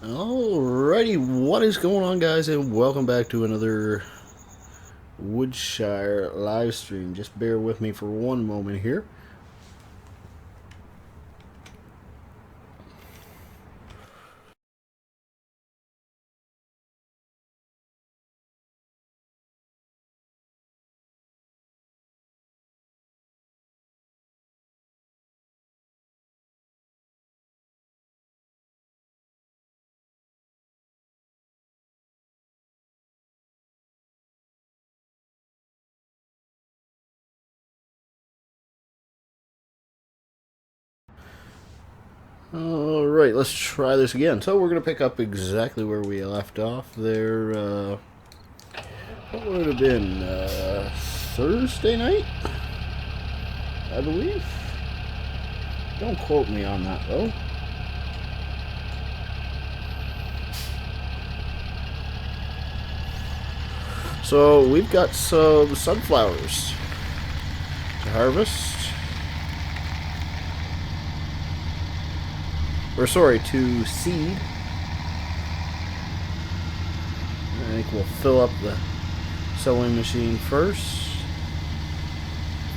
Alrighty, what is going on, guys, and welcome back to another Woodshire live stream. Just bear with me for one moment here. Alright, let's try this again. So we're going to pick up exactly where we left off there. What would it have been? Thursday night? I believe? Don't quote me on that, though. So we've got some sunflowers to harvest. Or sorry, to seed. I think we'll fill up the sewing machine first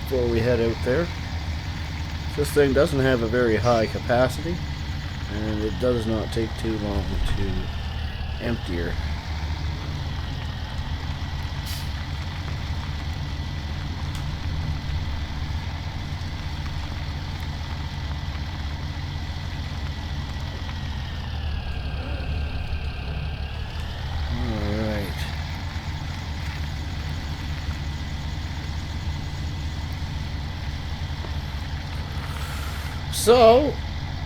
before we head out there. This thing doesn't have a very high capacity, and it does not take too long to empty her. So,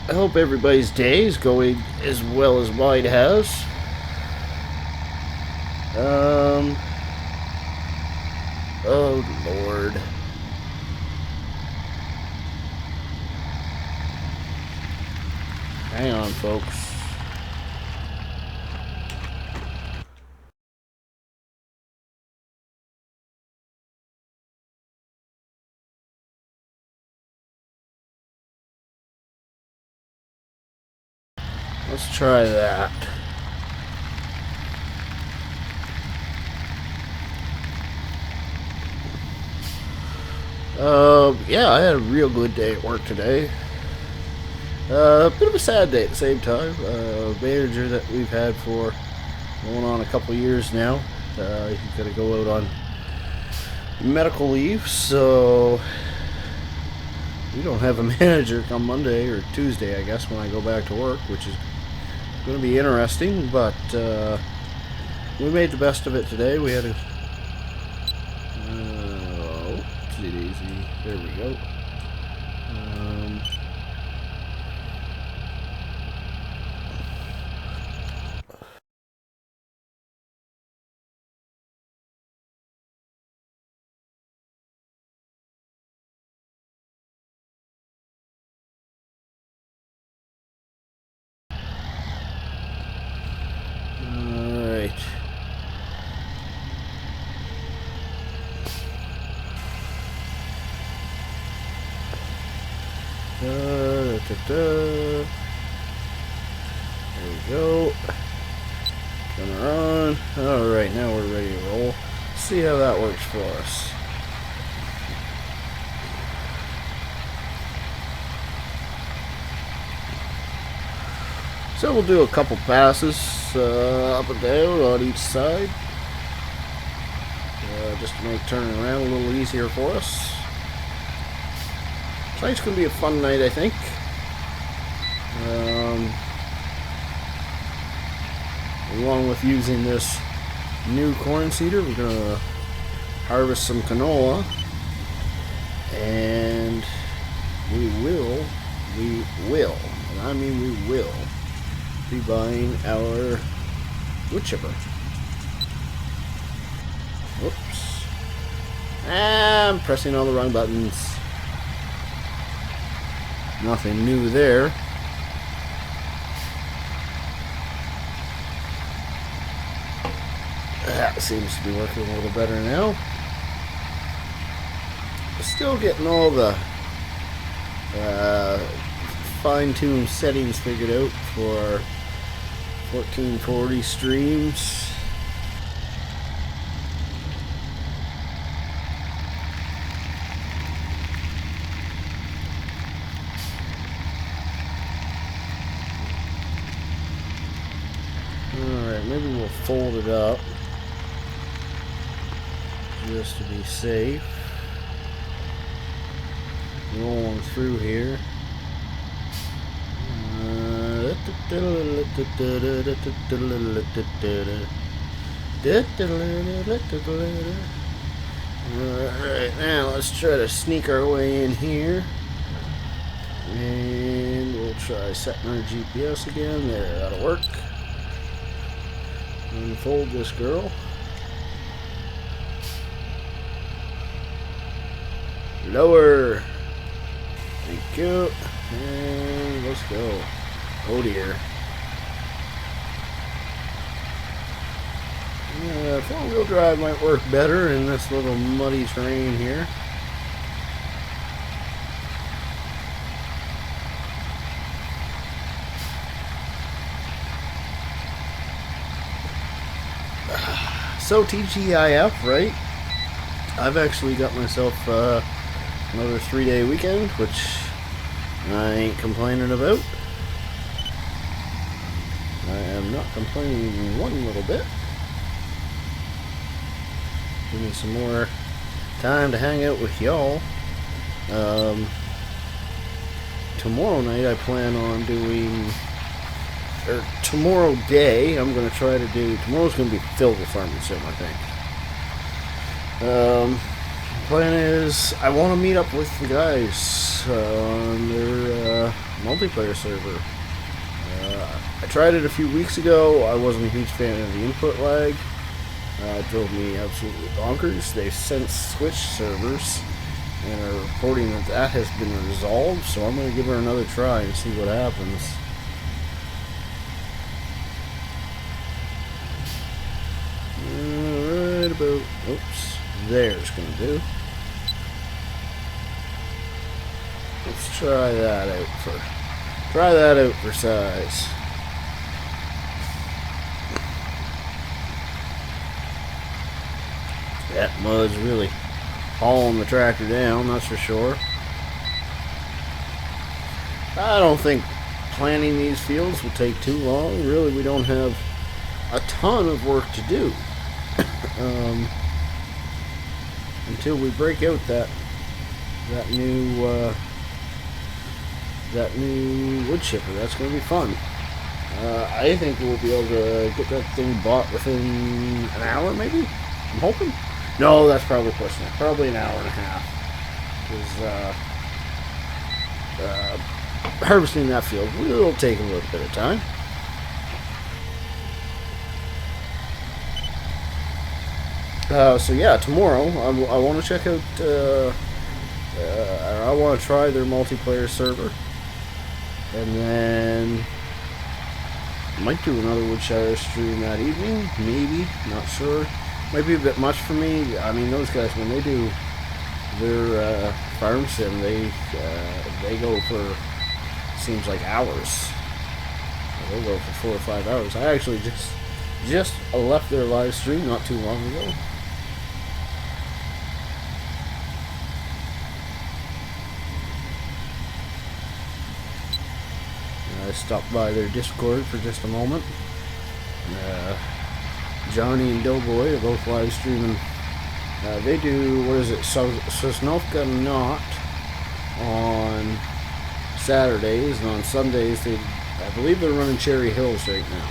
I hope everybody's day is going as well as mine has. Oh Lord. Hang on, folks. Let's try that. Yeah, I had a real good day at work today. A bit of a sad day at the same time. Manager that we've had for going on a couple years now. He's got to go out on medical leave, so we don't have a manager come Monday or Tuesday, I guess, when I go back to work, which is going to be interesting, but we made the best of it today. We had a easy. There we go. Alright. There we go. Turn her on. Alright, now we're ready to roll. Let's see how that works for us. So we'll do a couple passes up and down on each side. Just to make turning around a little easier for us. Tonight's going to be a fun night, I think. Along with using this new corn seeder, we're going to harvest some canola. And we will, and I mean we will, be buying our wood chipper. Whoops. I'm pressing all the wrong buttons. Nothing new there. That seems to be working a little better now. Still getting all the fine-tuned settings figured out for 1440 streams. Alright, maybe we'll fold it up just to be safe. Rolling through here. Alright, now let's try to sneak our way in here. And we'll try setting our GPS again. There, that'll work. Unfold this girl. Lower. Thank you. And let's go. Oh dear. Four-wheel drive might work better in this little muddy terrain here. So TGIF, right? I've actually got myself another 3-day weekend, which I ain't complaining about. I am not complaining one little bit. Give me some more time to hang out with y'all. Tomorrow night I plan on doing, or tomorrow day I'm going to try to do, tomorrow's going to be filled with farming sim, I think. Plan is I want to meet up with the guys on their multiplayer server. I tried it a few weeks ago. I wasn't a huge fan of the input lag. It drove me absolutely bonkers. They've since switched servers and are reporting that that has been resolved, so I'm going to give her another try and see what happens. Right about, oops, there's going to do. Let's try that out for size. That mud's really hauling the tractor down, that's for sure. I don't think planting these fields will take too long. Really, we don't have a ton of work to do until we break out that new wood chipper. That's going to be fun. I think we'll be able to get that thing bought within an hour, maybe. I'm hoping. No, that's probably pushing it. Probably an hour and a half. Because harvesting that field will take a little bit of time. So yeah, tomorrow I want to check out. I want to try their multiplayer server, and then I might do another Woodshire stream that evening. Maybe, not sure. Might be a bit much for me. I mean, those guys, when they do their farm sim, they go for, seems like hours. They'll go for 4 or 5 hours. I actually just left their live stream not too long ago. I stopped by their Discord for just a moment. Johnny and Doughboy are both live streaming. They do, what is it, Sosnovka Knot on Saturdays, and on Sundays I believe they're running Cherry Hills right now.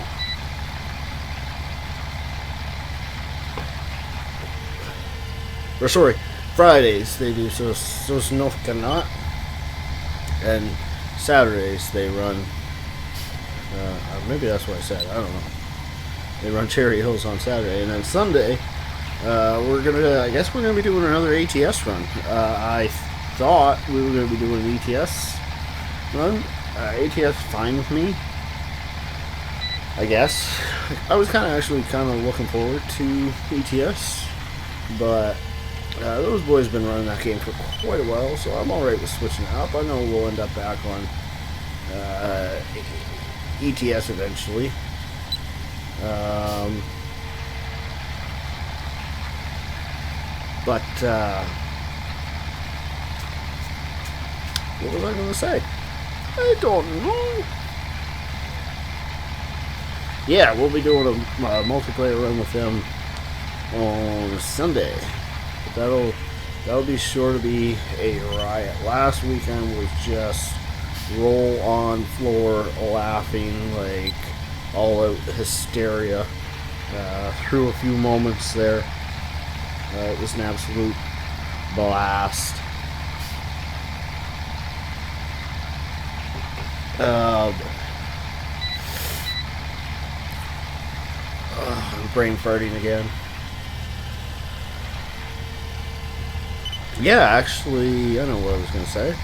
Or sorry, Fridays they do Sosnovka Knot, and Saturdays they run, maybe that's what I said, I don't know. They run Cherry Hills on Saturday, and then Sunday, I guess we're gonna be doing another ATS run. I thought we were gonna be doing an ETS run. ATS fine with me, I guess. I was actually looking forward to ETS, but those boys have been running that game for quite a while, so I'm alright with switching it up. I know we'll end up back on ETS eventually. Um, but what was I going to say? I don't know. Yeah, we'll be doing a multiplayer run with them on Sunday. But that'll be sure to be a riot. Last weekend was just roll on floor laughing, like all out hysteria. Through a few moments there. It was an absolute blast. I'm brain farting again. Yeah, actually, I know what I was going to say.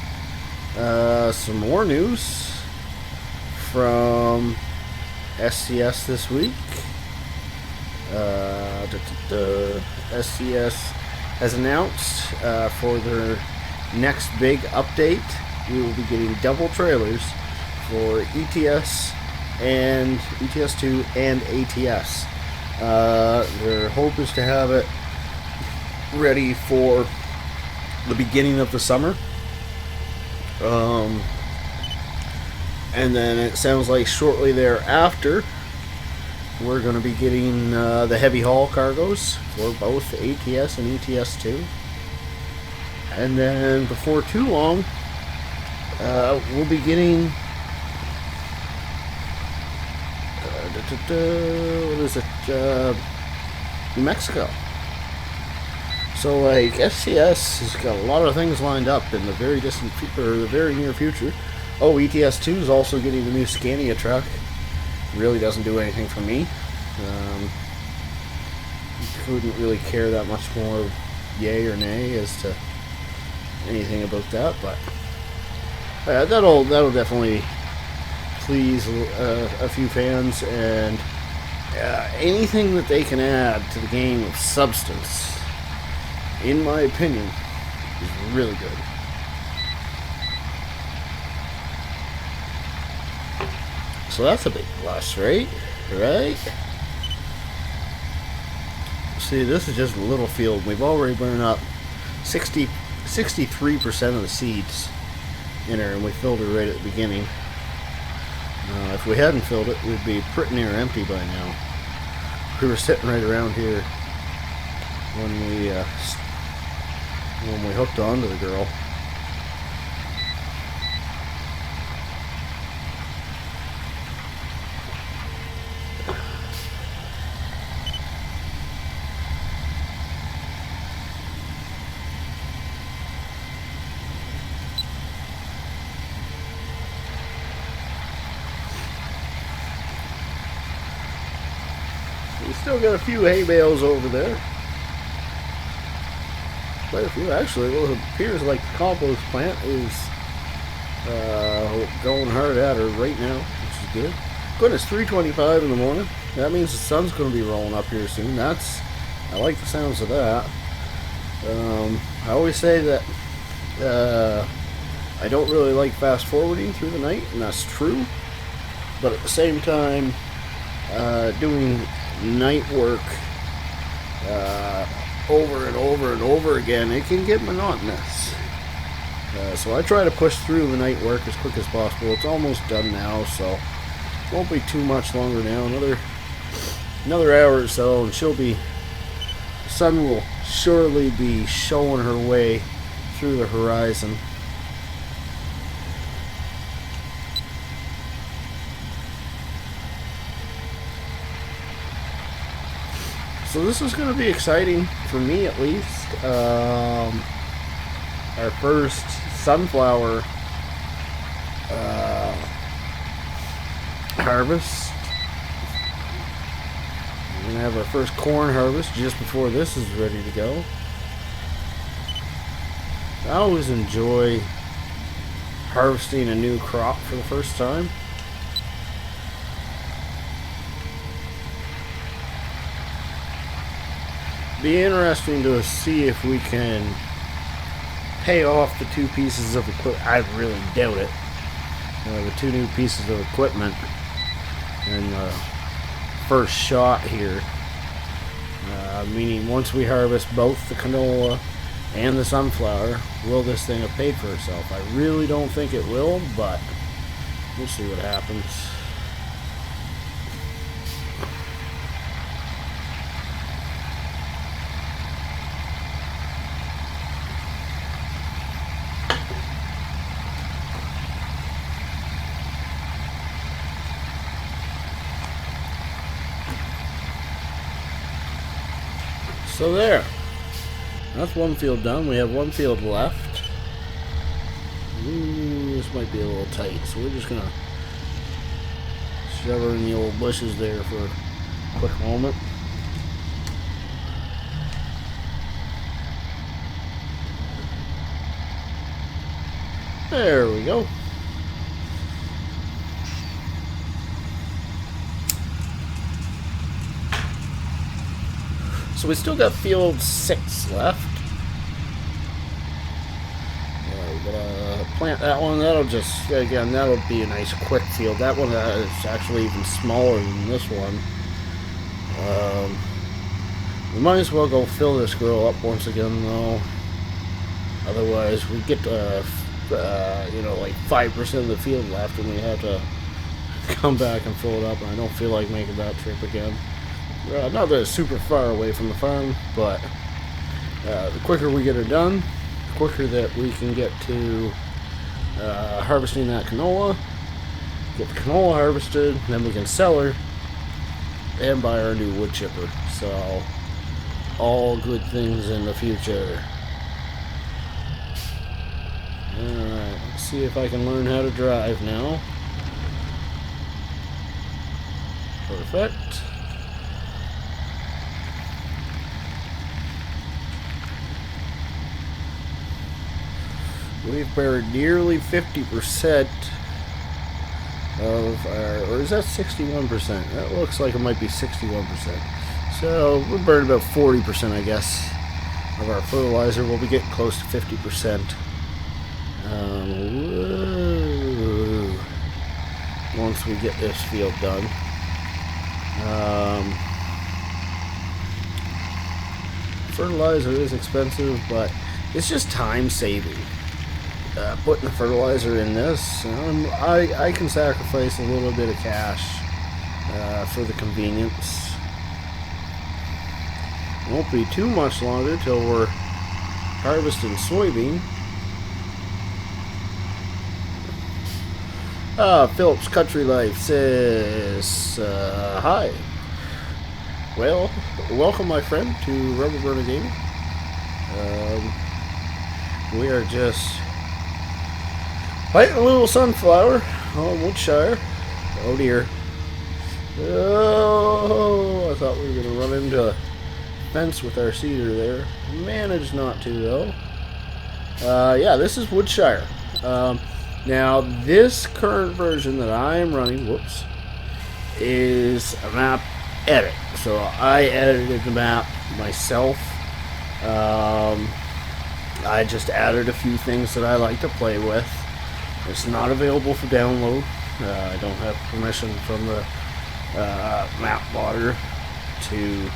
Some more news from SCS this week. SCS has announced for their next big update, we will be getting double trailers for ETS and ETS2 and ATS. Their hope is to have it ready for the beginning of the summer. And then it sounds like shortly thereafter we're going to be getting the heavy haul cargoes for both ATS and ETS2. And then before too long, we'll be getting what is it? New Mexico. So like SCS has got a lot of things lined up in the very distant or the very near future. Oh, ETS2 is also getting a new Scania truck. Really doesn't do anything for me. Couldn't really care that much more, yay or nay, as to anything about that. But that'll definitely please a few fans, and anything that they can add to the game of substance, in my opinion, is really good. So that's a big plus, right? Right? See, this is just a little field. We've already burned up 63% of the seeds in her, and we filled her right at the beginning. If we hadn't filled it, we'd be pretty near empty by now. We were sitting right around here when we hooked onto the girl. We still got a few hay bales over there. Quite a few, actually. Well, it appears like the compost plant is going hard at her right now, which is good. Goodness, 3:25 in the morning. That means the sun's going to be rolling up here soon. I like the sounds of that. I always say that I don't really like fast forwarding through the night, and that's true. But at the same time, doing night work over and over and over again, it can get monotonous. So I try to push through the night work as quick as possible. It's almost done now, so won't be too much longer now. Another hour or so, and the sun will surely be showing her way through the horizon. So this is going to be exciting for me, at least. Our first sunflower harvest. We're going to have our first corn harvest just before this is ready to go. I always enjoy harvesting a new crop for the first time. Be interesting to see if we can pay off the two pieces of equipment. I really doubt it. The two new pieces of equipment and first shot here. Meaning once we harvest both the canola and the sunflower, will this thing have paid for itself? I really don't think it will, but we'll see what happens. So there, that's one field done. We have one field left. Ooh, this might be a little tight, so we're just gonna shove her in the old bushes there for a quick moment. There we go. So we still got field 6 left. We're gonna plant that one. That'll just, again, that'll be a nice quick field. That one is actually even smaller than this one. We might as well go fill this girl up once again, though. Otherwise, we get like 5% of the field left, and we have to come back and fill it up. And I don't feel like making that trip again. Not that it's super far away from the farm, but the quicker we get her done, the quicker that we can get to harvesting that canola, get the canola harvested, then we can sell her and buy our new wood chipper. So, all good things in the future. Alright, let's see if I can learn how to drive now. Perfect. We've buried nearly 50% of our, or is that 61%? That looks like it might be 61%. So we're burning about 40%, I guess, of our fertilizer. We'll be getting close to 50%. Once we get this field done. Fertilizer is expensive, but it's just time saving. Putting the fertilizer in this, I can sacrifice a little bit of cash for the convenience. It won't be too much longer till we're harvesting soybean. Phillips Country Life says, hi. Well, welcome my friend to Rubber Burner Gaming. We are just planting a little sunflower on Woodshire. Oh dear. Oh, I thought we were going to run into a fence with our cedar there. Managed not to, though. Yeah, this is Woodshire. Now, this current version that I am running, whoops, is a map edit. So I edited the map myself. I just added a few things that I like to play with. It's not available for download. I don't have permission from the map modder to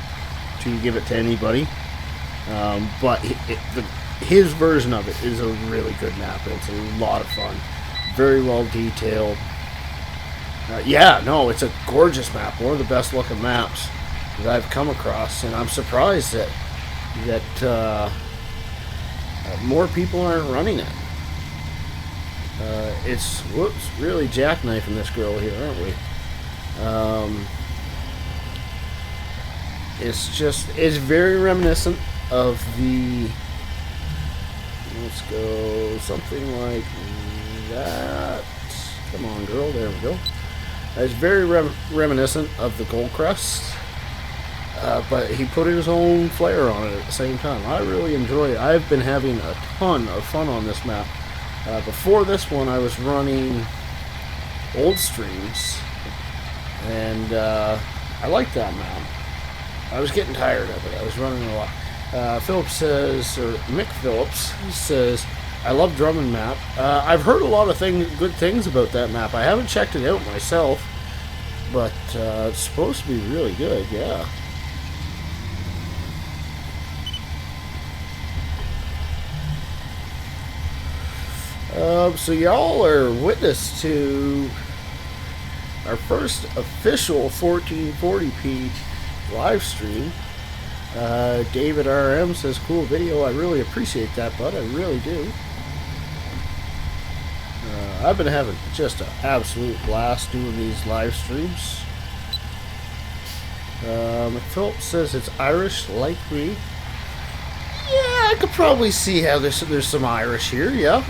give it to anybody. But his version of it is a really good map. It's a lot of fun. Very well detailed. Yeah, no, it's a gorgeous map. One of the best looking maps that I've come across, and I'm surprised that more people aren't running it. It's, whoops, really jackknifing this girl here, aren't we? It's very reminiscent of the, let's go, something like that. Come on, girl, there we go. It's very reminiscent of the Gold Crest, but he put his own flair on it at the same time. I really enjoy it. I've been having a ton of fun on this map. Before this one, I was running Old Streams, and I liked that map. I was getting tired of it. I was running a lot. Phillips says, or Mick Phillips says, I love Drummond map. I've heard a lot of good things about that map. I haven't checked it out myself, but it's supposed to be really good, yeah. So y'all are witness to our first official 1440p live stream. David RM says, cool video. I really appreciate that, bud. I really do. I've been having just an absolute blast doing these live streams. Philip says it's Irish like me. Yeah, I could probably see how there's some Irish here, yeah.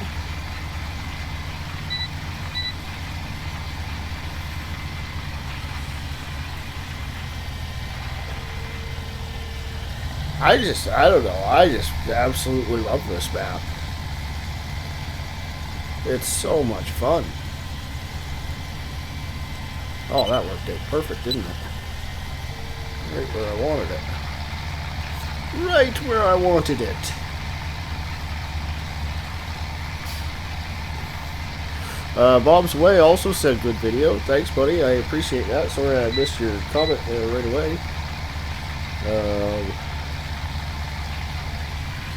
I don't know, I just absolutely love this map. It's so much fun. Oh, that worked out perfect, didn't it? Right where I wanted it. Right where I wanted it. Bob's Way also said good video. Thanks, buddy. I appreciate that. Sorry I missed your comment there right away.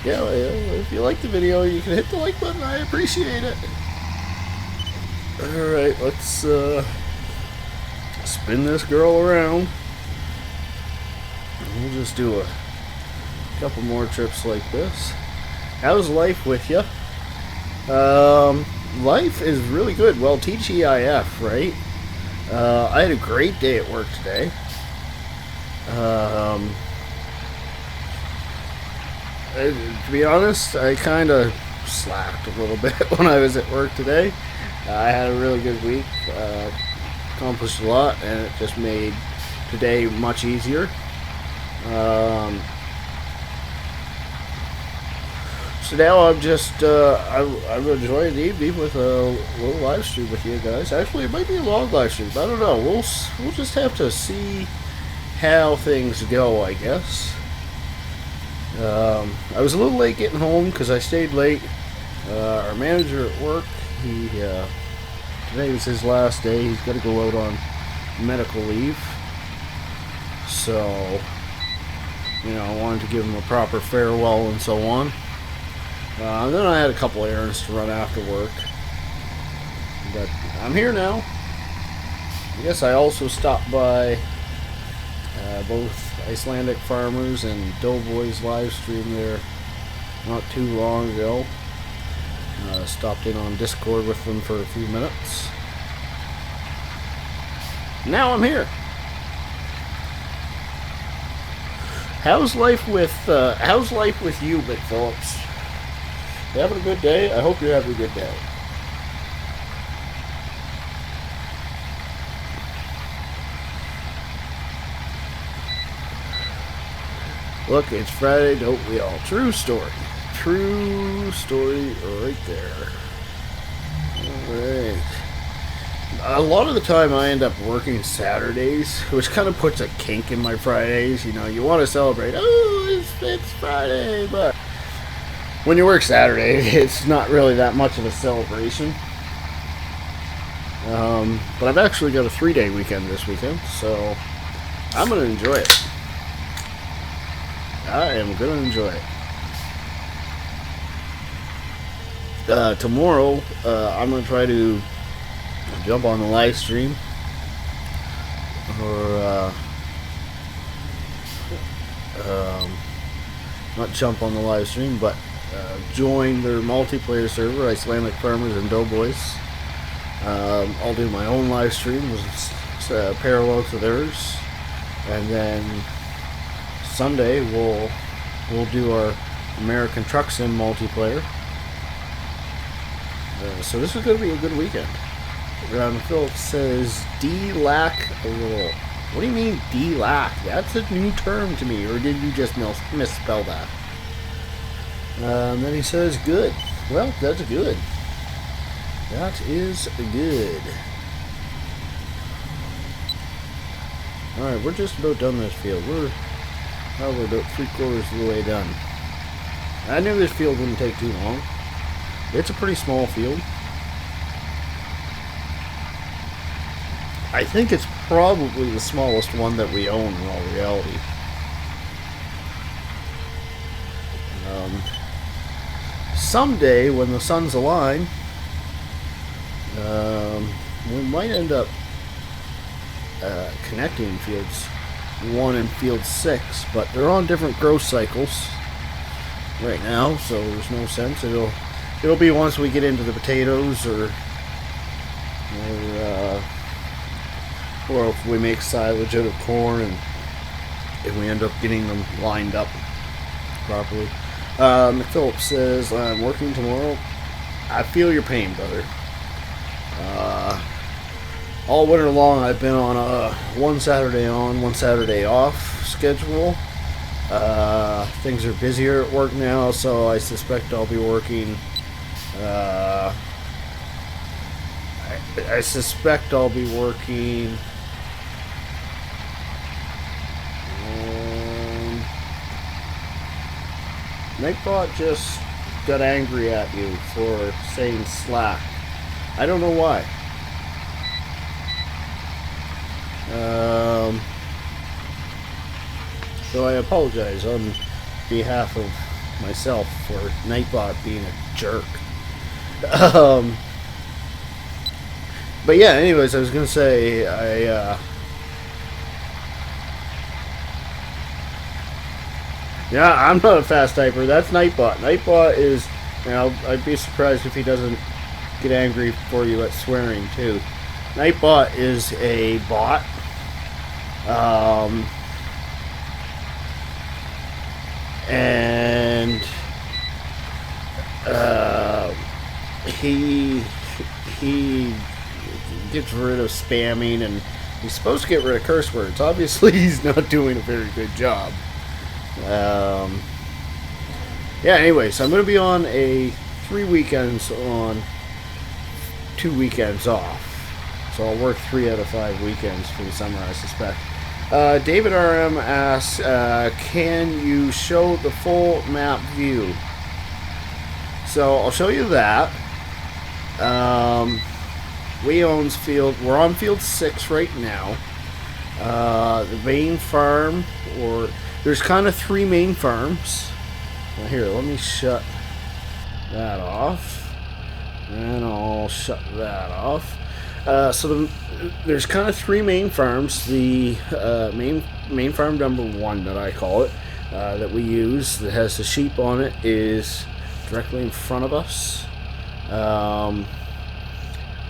Yeah, if you like the video, you can hit the like button. I appreciate it. Alright, let's spin this girl around. We'll just do a couple more trips like this. How's life with you? Life is really good. Well, TGIF, right? I had a great day at work today. To be honest, I kind of slacked a little bit when I was at work today. I had a really good week, accomplished a lot, and it just made today much easier. So now I'm just, I'm enjoying the evening with a little live stream with you guys. Actually, it might be a long live stream. I don't know. We'll just have to see how things go, I guess. I was a little late getting home because I stayed late. Our manager at work, today was his last day. He's got to go out on medical leave. So, I wanted to give him a proper farewell and so on. And then I had a couple errands to run after work. But I'm here now. I guess I also stopped by both Icelandic Farmers and Doughboys live stream there not too long ago. Stopped in on Discord with them for a few minutes. Now I'm here. How's life with you, Mick Phillips? You having a good day? I hope you're having a good day. Look, it's Friday, don't we all? True story. True story right there. Alright. A lot of the time I end up working Saturdays, which kind of puts a kink in my Fridays. You want to celebrate. Oh, it's Friday, but when you work Saturday, it's not really that much of a celebration. But I've actually got a 3-day weekend this weekend, so I'm going to enjoy it. I am going to enjoy it. Tomorrow, I'm going to try to jump on the live stream. Or, not jump on the live stream, but join their multiplayer server, Icelandic Farmers and Doughboys. I'll do my own live stream, parallel to theirs. And then Sunday we'll do our American Truck Sim multiplayer. So this is going to be a good weekend. Philip says D-lack a little. What do you mean D-lack? That's a new term to me, or did you just misspell that? Then he says good. Well, that's good. That is good. Alright, we're just about done this field. We're probably about 3/4 of the way done. I knew this field wouldn't take too long. It's a pretty small field. I think it's probably the smallest one that we own in all reality. Someday, when the suns align, we might end up connecting fields 1 and field 6, but they're on different growth cycles right now, so there's no sense. It'll be once we get into the potatoes, or if we make silage out of corn and we end up getting them lined up properly. McPhillips says, I'm working tomorrow. I feel your pain, brother. All winter long I've been on a one Saturday on, one Saturday off schedule. Things are busier at work now, so I suspect I'll be working I suspect I'll be working Nightbot just got angry at you for saying slack. I don't know why. So I apologize on behalf of myself for Nightbot being a jerk. But yeah, anyways, I was gonna say yeah, I'm not a fast typer. That's Nightbot. Nightbot is, I'd be surprised if he doesn't get angry for you at swearing too. Nightbot is a bot. And he gets rid of spamming, and he's supposed to get rid of curse words. Obviously, he's not doing a very good job. Yeah, anyways, I'm going to be on 3 weekends on, 2 weekends off. So I'll work 3 out of 5 weekends for the summer, I suspect. David RM asks, can you show the full map view? So I'll show you that. We're on field 6 right now. The main farm, there's kind of 3 main farms. Now here, let me shut that off, and I'll shut that off. So there's kind of 3 main farms. The main farm number 1 that I call it, that we use, that has the sheep on it, is directly in front of us.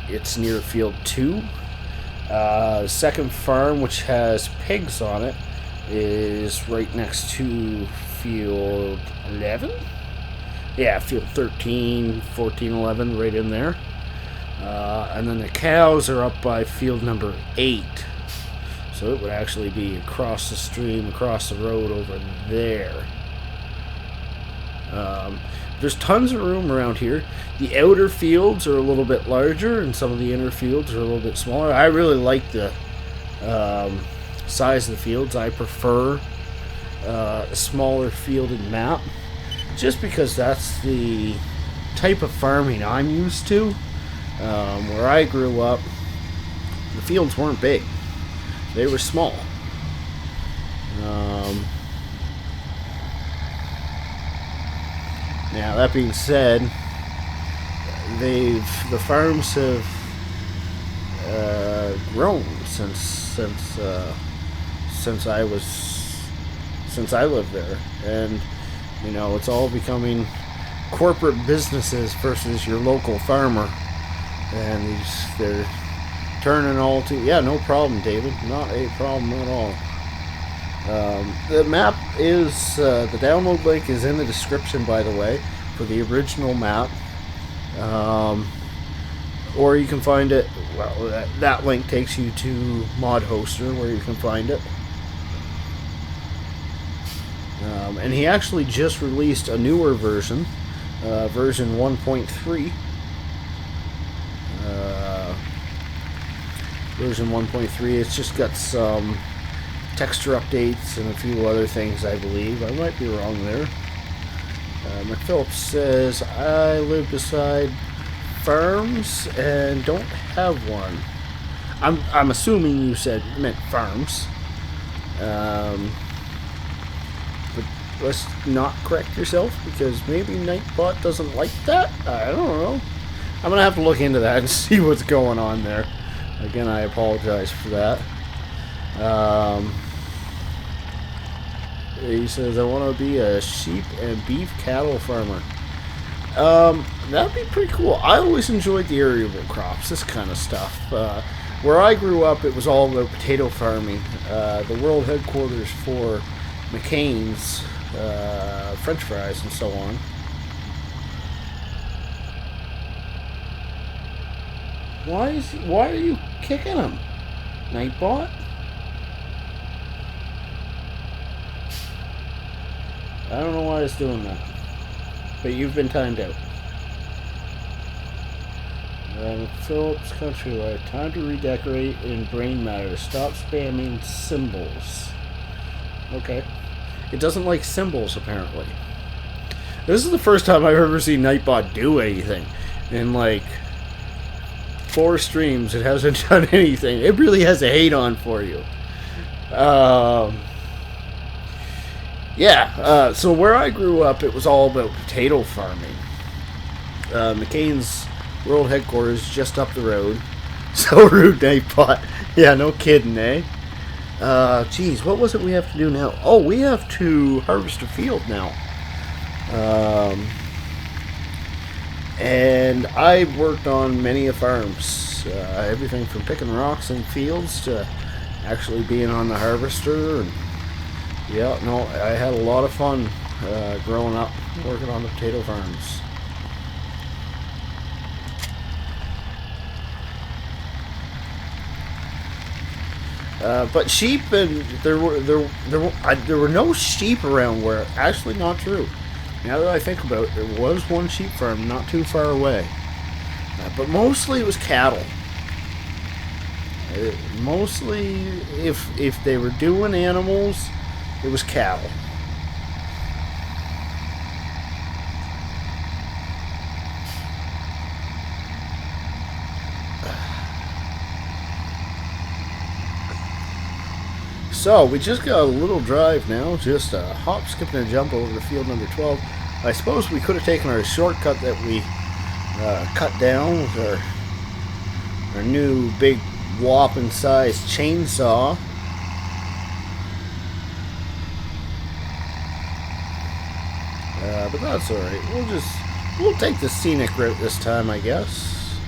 It's near field 2. The second farm, which has pigs on it, is right next to field 11. Yeah, field 13, 14, 11, right in there. And then the cows are up by field number 8. So it would actually be across the stream, across the road over there. There's tons of room around here. The outer fields are a little bit larger, and some of the inner fields are a little bit smaller. I really like the size of the fields. I prefer a smaller fielded map, just because that's the type of farming I'm used to. Where I grew up, the fields weren't big. They were small. Now, that being said, the farms have grown since I lived there, and it's all becoming corporate businesses versus your local farmer, and they're turning all to, yeah, no problem, David, not a problem at all. The map is, the download link is in the description, by the way, for the original map. Or you can find it, well, that link takes you to Mod Hoster, where you can find it. And he actually just released a newer version, version 1.3. Version 1.3, it's just got some texture updates and a few other things, I believe. I might be wrong there. McPhillips says, I live beside farms and don't have one. I'm assuming you said meant farms. But let's not correct yourself, because maybe Nightbot doesn't like that. I don't know. I'm gonna have to look into that and see what's going on there. Again, I apologize for that. He says, I want to be a sheep and beef cattle farmer. That'd be pretty cool. I always enjoyed the arable crops, this kind of stuff. Where I grew up, it was all about potato farming. The world headquarters for McCain's, French fries, and so on. Why are you kicking him, Nightbot? I don't know why it's doing that, but you've been timed out. Phillips Countrywide. Time to redecorate in brain matter. Stop spamming symbols. Okay. It doesn't like symbols, apparently. This is the first time I've ever seen Nightbot do anything. In, like, 4 streams, it hasn't done anything. It really has a hate on for you. Yeah, so where I grew up, it was all about potato farming. McCain's world headquarters just up the road. So rude, Nightbot. Yeah, no kidding, eh? Geez, what was it we have to do now? Oh, we have to harvest a field now. And I've worked on many farms. Everything from picking rocks in fields to actually being on the harvester. And yeah, no, I had a lot of fun growing up working on the potato farms. But sheep, and there were no sheep around where. Actually, not true. Now that I think about it, there was one sheep farm not too far away, but mostly it was cattle. Mostly, if they were doing animals, it was cattle. So, we just got a little drive now, just a hop, skip, and a jump over to field number 12. I suppose we could have taken our shortcut that we cut down with our new big whopping sized chainsaw. But that's alright. We'll take the scenic route this time, I guess.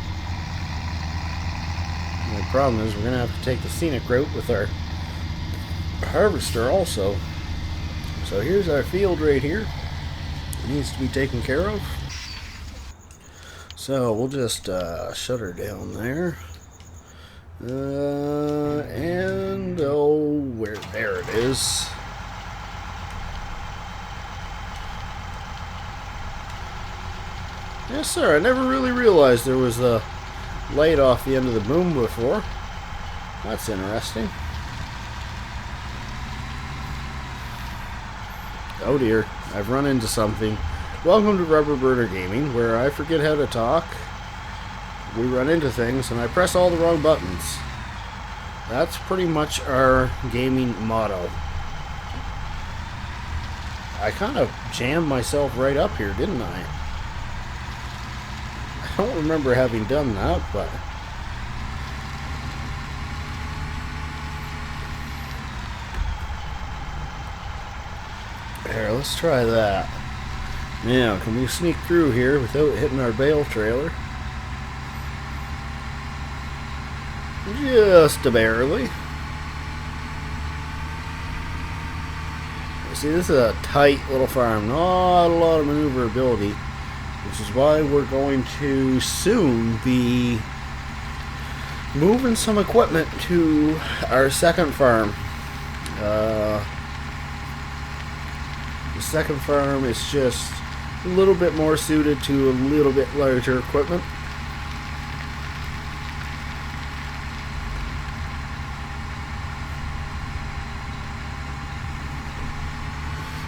The problem is we're going to have to take the scenic route with our harvester also. So here's our field right here. It needs to be taken care of. So we'll just shut her down there. And there it is. Yes, sir. I never really realized there was a light off the end of the boom before. That's interesting. Oh dear, I've run into something. Welcome to Rubber Burner Gaming, where I forget how to talk, we run into things, and I press all the wrong buttons. That's pretty much our gaming motto. I kind of jammed myself right up here, didn't I? I don't remember having done that, but... Here, let's try that. Now, can we sneak through here without hitting our bale trailer? Just barely. See, this is a tight little farm. Not a lot of maneuverability, which is why we're going to soon be moving some equipment to our second farm. The second farm is just a little bit more suited to a little bit larger equipment.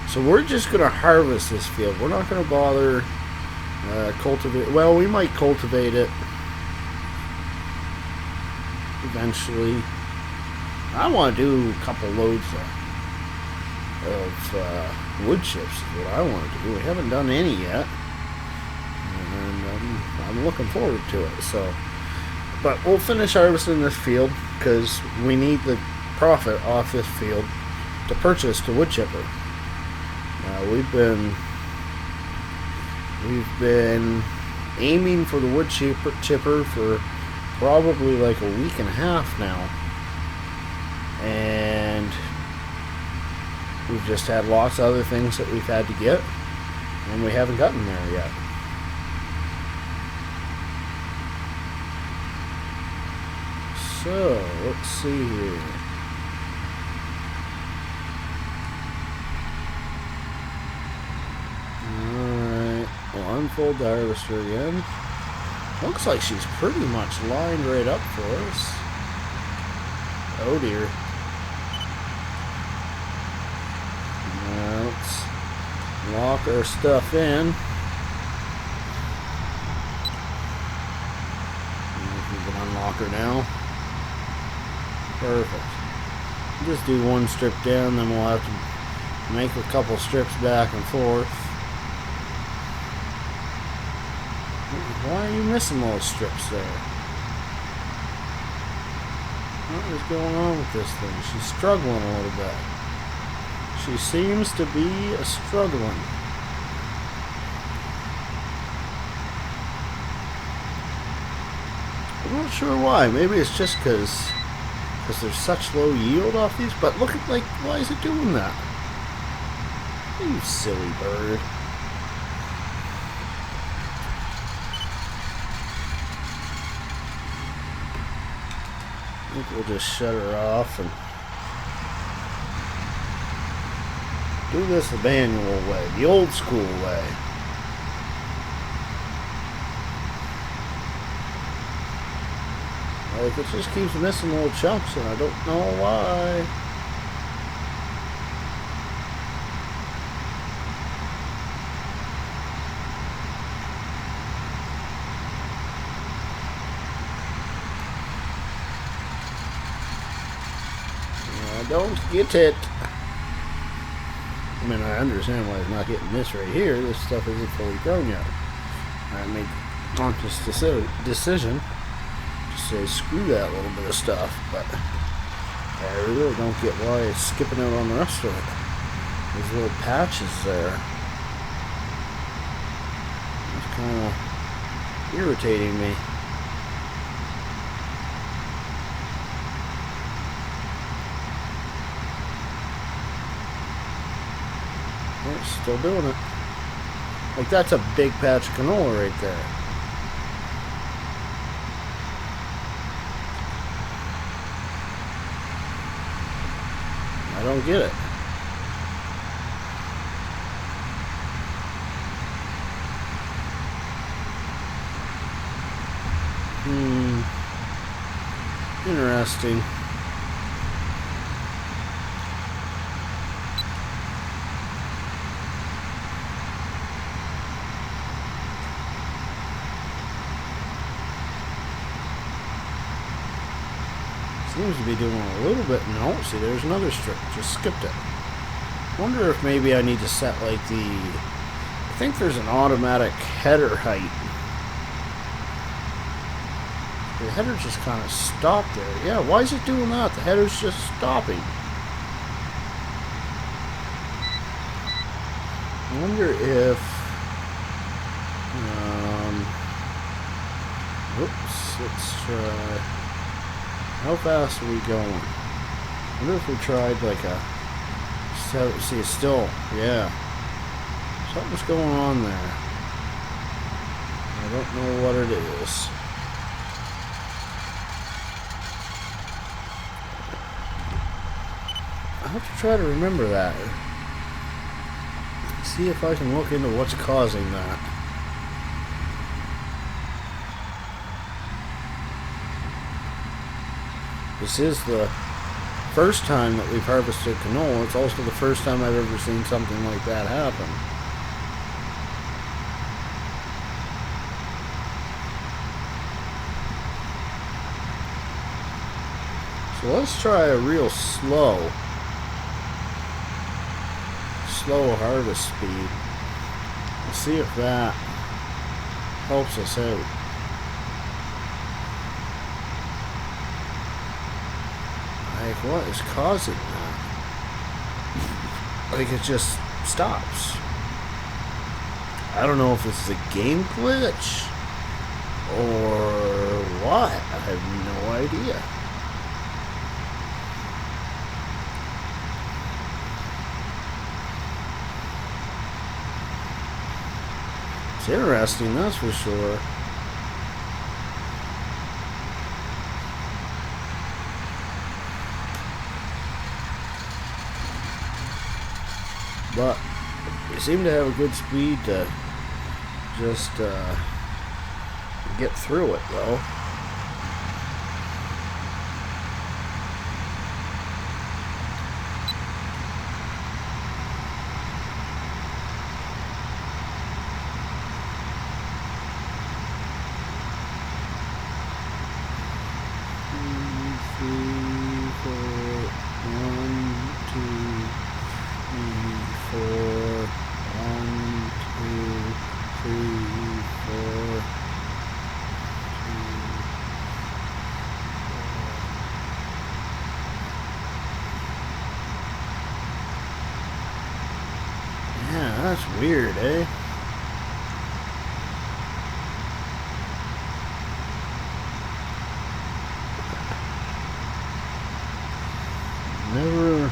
So we're just going to harvest this field. We're not going to bother cultivate. Well, we might cultivate it. eventually. I want to do a couple loads of wood chips is what I want to do. We haven't done any yet, and I'm looking forward to it. So, but we'll finish harvesting this field because we need the profit off this field to purchase the wood chipper. We've been aiming for the wood chipper for probably like a week and a half now, and we've just had lots of other things that we've had to get, and we haven't gotten there yet. So let's see here. Unfold the harvester again. Looks like she's pretty much lined right up for us. Oh dear. Now let's lock our stuff in. We can unlock her now. Perfect. Just do one strip down, then we'll have to make a couple strips back and forth. Why are you missing those strips there? What is going on with this thing? She's struggling a little bit. She seems to be struggling. I'm not sure why. Maybe it's just because there's such low yield off these. But look at, like, why is it doing that? You silly bird. I think we'll just shut her off and do this the manual way, the old school way. Like, it just keeps missing little chunks and I don't know why. Don't get it. I mean, I understand why it's not getting this right here. This stuff isn't fully grown yet. I made a conscious decision to say screw that little bit of stuff, but I really don't get why it's skipping out on the rest of it. These little patches there. It's kind of irritating me. Still doing it. Like, that's a big patch of canola right there. I don't get it. Interesting. Seems to be doing a little bit. No, see, there's another strip. Just skipped it. Wonder if maybe I need to set like the. I think there's an automatic header height. The header just kind of stopped there. Yeah, why is it doing that? The header's just stopping. I wonder if. Oops, let's try. How fast are we going? I wonder if we tried like a. See, it's still. Yeah. Something's going on there. I don't know what it is. I have to try to remember that. See if I can look into what's causing that. This is the first time that we've harvested canola. It's also the first time I've ever seen something like that happen. So let's try a real slow harvest speed. Let's see if that helps us out. Like, what is causing that? Like, it just stops. I don't know if this is a game glitch or what. I have no idea. It's interesting, that's for sure. But you seem to have a good speed to just get through it, though. Yeah, that's weird, eh? Never...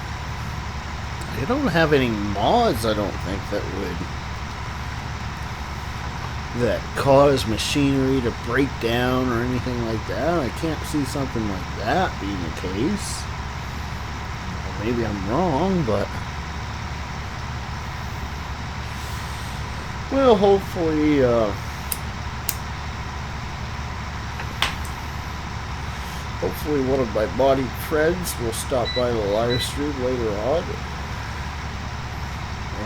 I don't have any mods, I don't think, that cause machinery to break down or anything like that. I can't see something like that being the case. Well, maybe I'm wrong, but... Well, hopefully, hopefully one of my body friends will stop by the live stream later on.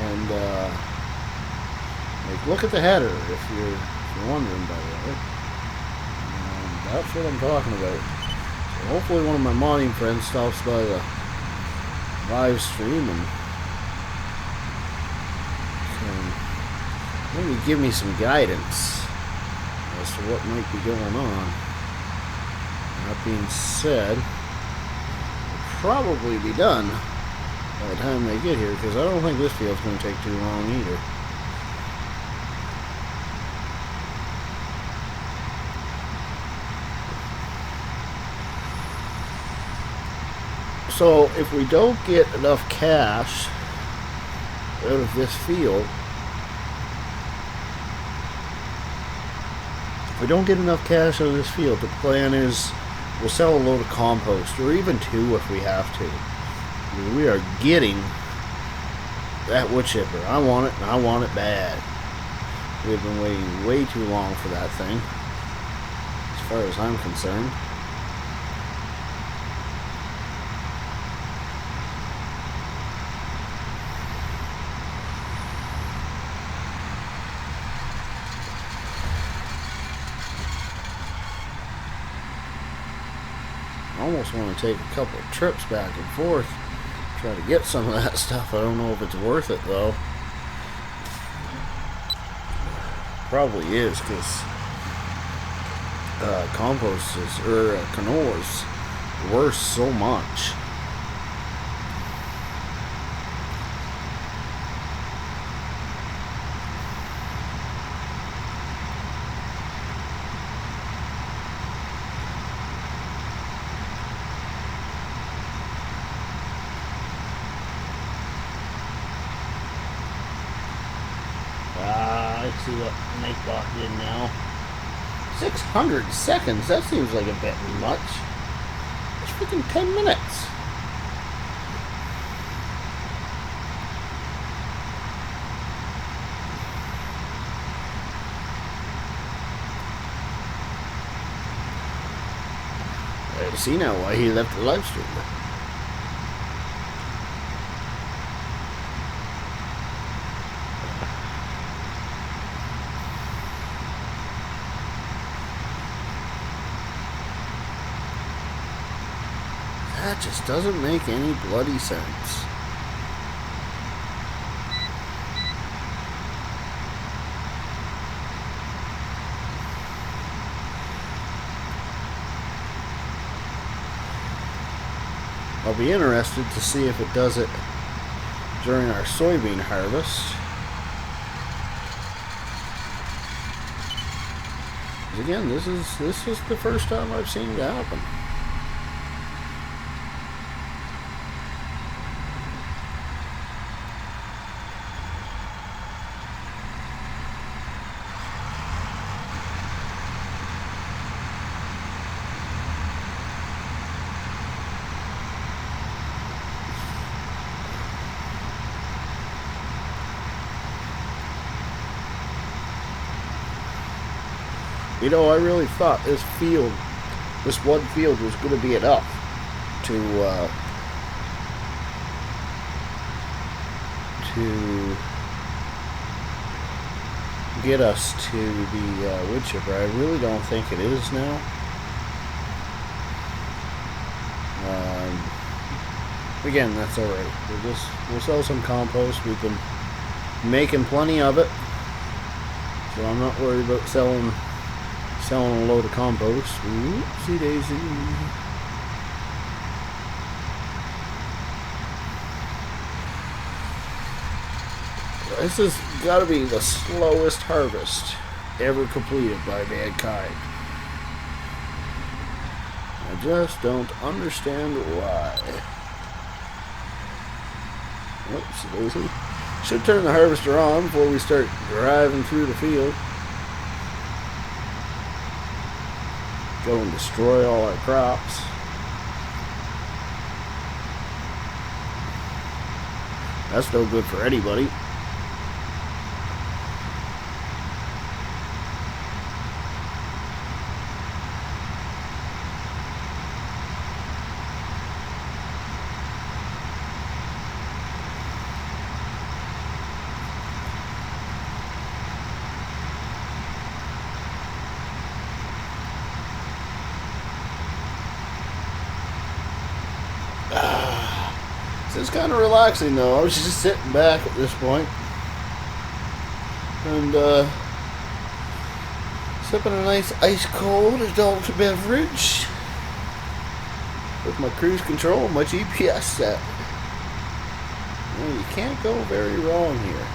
And, like, look at the header if you're wondering, by the way. That's what I'm talking about. So hopefully one of my modding friends stops by the live stream and can maybe give me some guidance as to what might be going on. That being said, it'll probably be done by the time they get here, because I don't think this field's going to take too long either. So if we don't get enough cash out of this field, the plan is we'll sell a load of compost, or even two if we have to. I mean, we are getting that wood chipper. I want it, and I want it bad. We've been waiting way too long for that thing, as far as I'm concerned. I almost want to take a couple of trips back and forth, try to get some of that stuff. I don't know if it's worth it though. Probably is, because compost is, or canola is worth so much. Let's see what MakeBot did now. 600 seconds? That seems like a bit much. It's freaking 10 minutes. I see now why he left the live stream. That just doesn't make any bloody sense. I'll be interested to see if it does it during our soybean harvest. Again, this is the first time I've seen it happen. You know, I really thought this one field was going to be enough to get us to the wood chipper. I really don't think it is now. Again, that's alright. We'll sell some compost. We've been making plenty of it, so I'm not worried about selling a load of compost. Oopsie daisy. This has got to be the slowest harvest ever completed by mankind. I just don't understand why. Oopsie daisy. Should turn the harvester on before we start driving through the field. Go and destroy all our crops. That's no good for anybody. It's kind of relaxing though. I was just sitting back at this point and sipping a nice ice cold adult beverage with my cruise control and my GPS set. Well, you can't go very wrong here.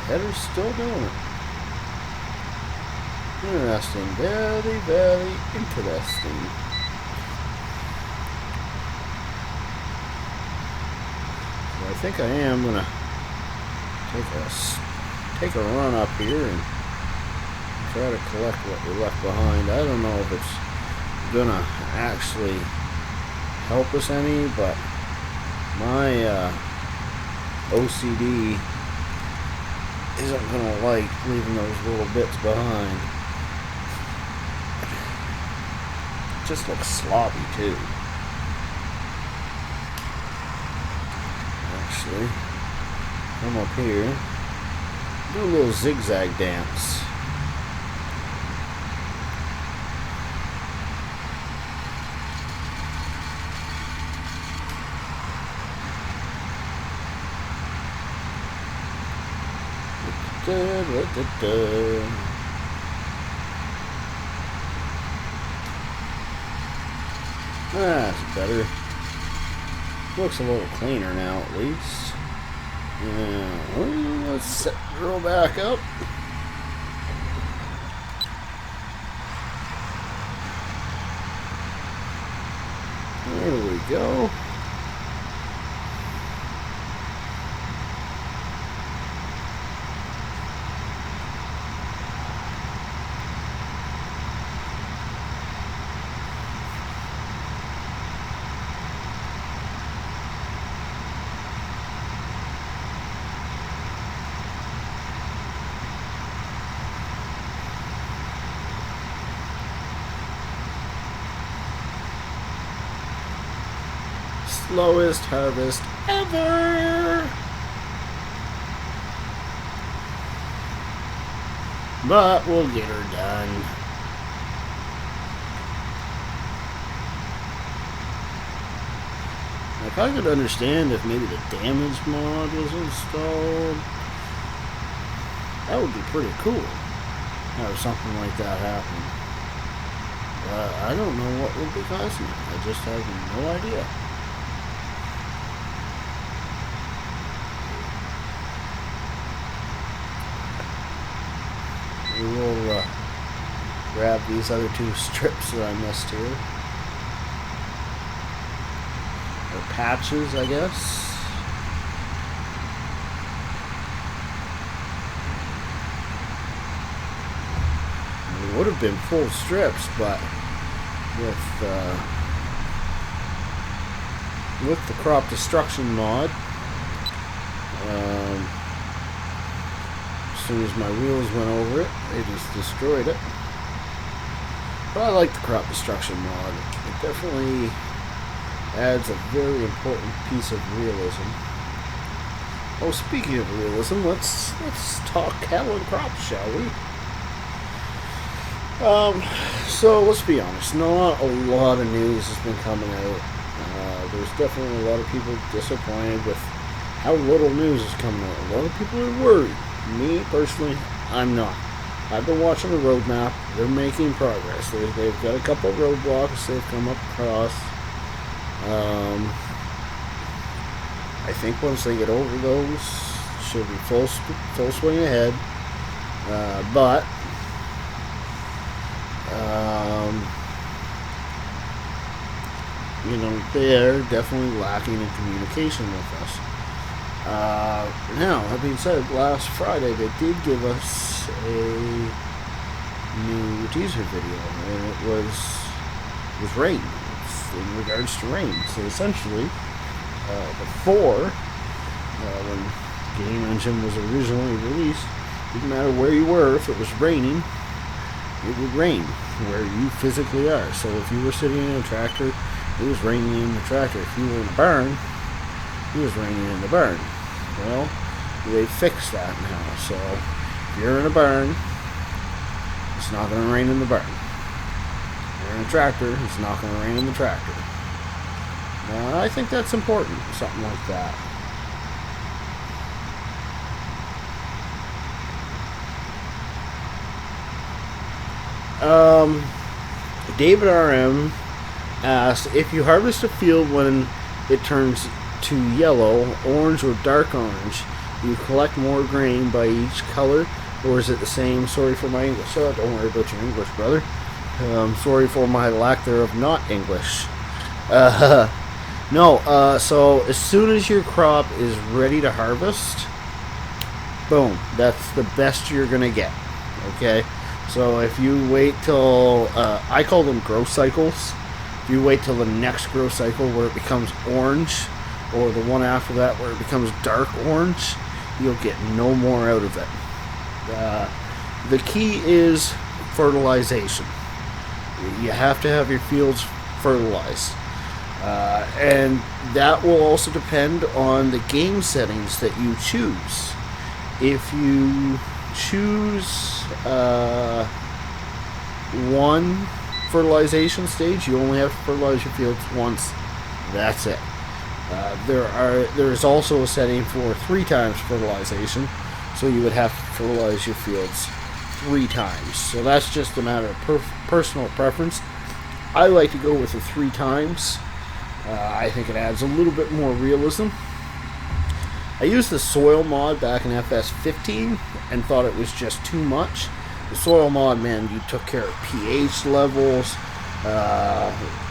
Header's still doing it. Interesting. Very, very interesting. So I think I am gonna take a run up here and try to collect what we left behind. I don't know if it's gonna actually help us any, but my OCD isn't gonna like leaving those little bits behind. It just looks sloppy too. Actually, come up here, do a little zigzag dance. That's better. Looks a little cleaner now, at least. Yeah, let's set the drill back up. There we go. Slowest harvest ever. But we'll get her done. Like, I could understand if maybe the damage mod was installed. That would be pretty cool. Have something like that happen. I don't know what would be causing it. I just have no idea. We will grab these other two strips that I missed here. Or patches, I guess. It would have been full strips, but with the crop destruction mod, as soon as my wheels went over it, they just destroyed it. But I like the crop destruction mod. It definitely adds a very important piece of realism. Oh, speaking of realism, let's talk cattle and crops, shall we? So let's be honest, not a lot of news has been coming out. There's definitely a lot of people disappointed with how little news is coming out. A lot of people are worried. Me, personally, I'm not. I've been watching the roadmap. They're making progress. They've got a couple of roadblocks they've come up across. I think once they get over those, she'll be full swing ahead. But you know, they're definitely lacking in communication with us. Now, that being said, last Friday they did give us a new teaser video, and it was rain. It's in regards to rain. So essentially, before, when Game Engine was originally released, it didn't matter where you were, if it was raining, it would rain where you physically are. So if you were sitting in a tractor, it was raining in the tractor. If you were in a barn, it was raining in the barn. Well, they fixed that now. So if you're in a barn, it's not going to rain in the barn. If you're in a tractor, it's not going to rain in the tractor. I think that's important, something like that. David RM asked, if you harvest a field when it turns to yellow, orange, or dark orange, do you collect more grain by each color, or is it the same? Sorry for my English. Oh, don't worry about your English, brother. Sorry for my lack thereof not English. No, so as soon as your crop is ready to harvest, boom, that's the best you're going to get. Okay? So if you wait till, I call them growth cycles. If you wait till the next growth cycle where it becomes orange, or the one after that where it becomes dark orange, you'll get no more out of it. The key is fertilization. You have to have your fields fertilized. And that will also depend on the game settings that you choose. If you choose one fertilization stage, you only have to fertilize your fields once. That's it. There's also a setting for 3 times fertilization, so you would have to fertilize your fields 3 times. So that's just a matter of personal preference. I like to go with the 3 times. I think it adds a little bit more realism. I used the soil mod back in FS15 and thought it was just too much. The soil mod, man, you took care of pH levels,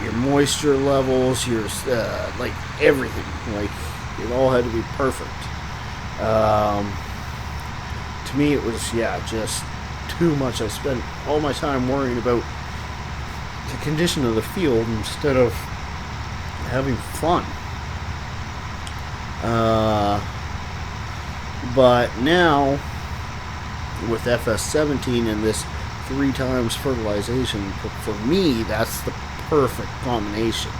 your moisture levels, your like everything. Like it all had to be perfect. To me, it was just too much. I spent all my time worrying about the condition of the field instead of having fun. But now with FS17 and this 3 times fertilization, for me that's the perfect combination.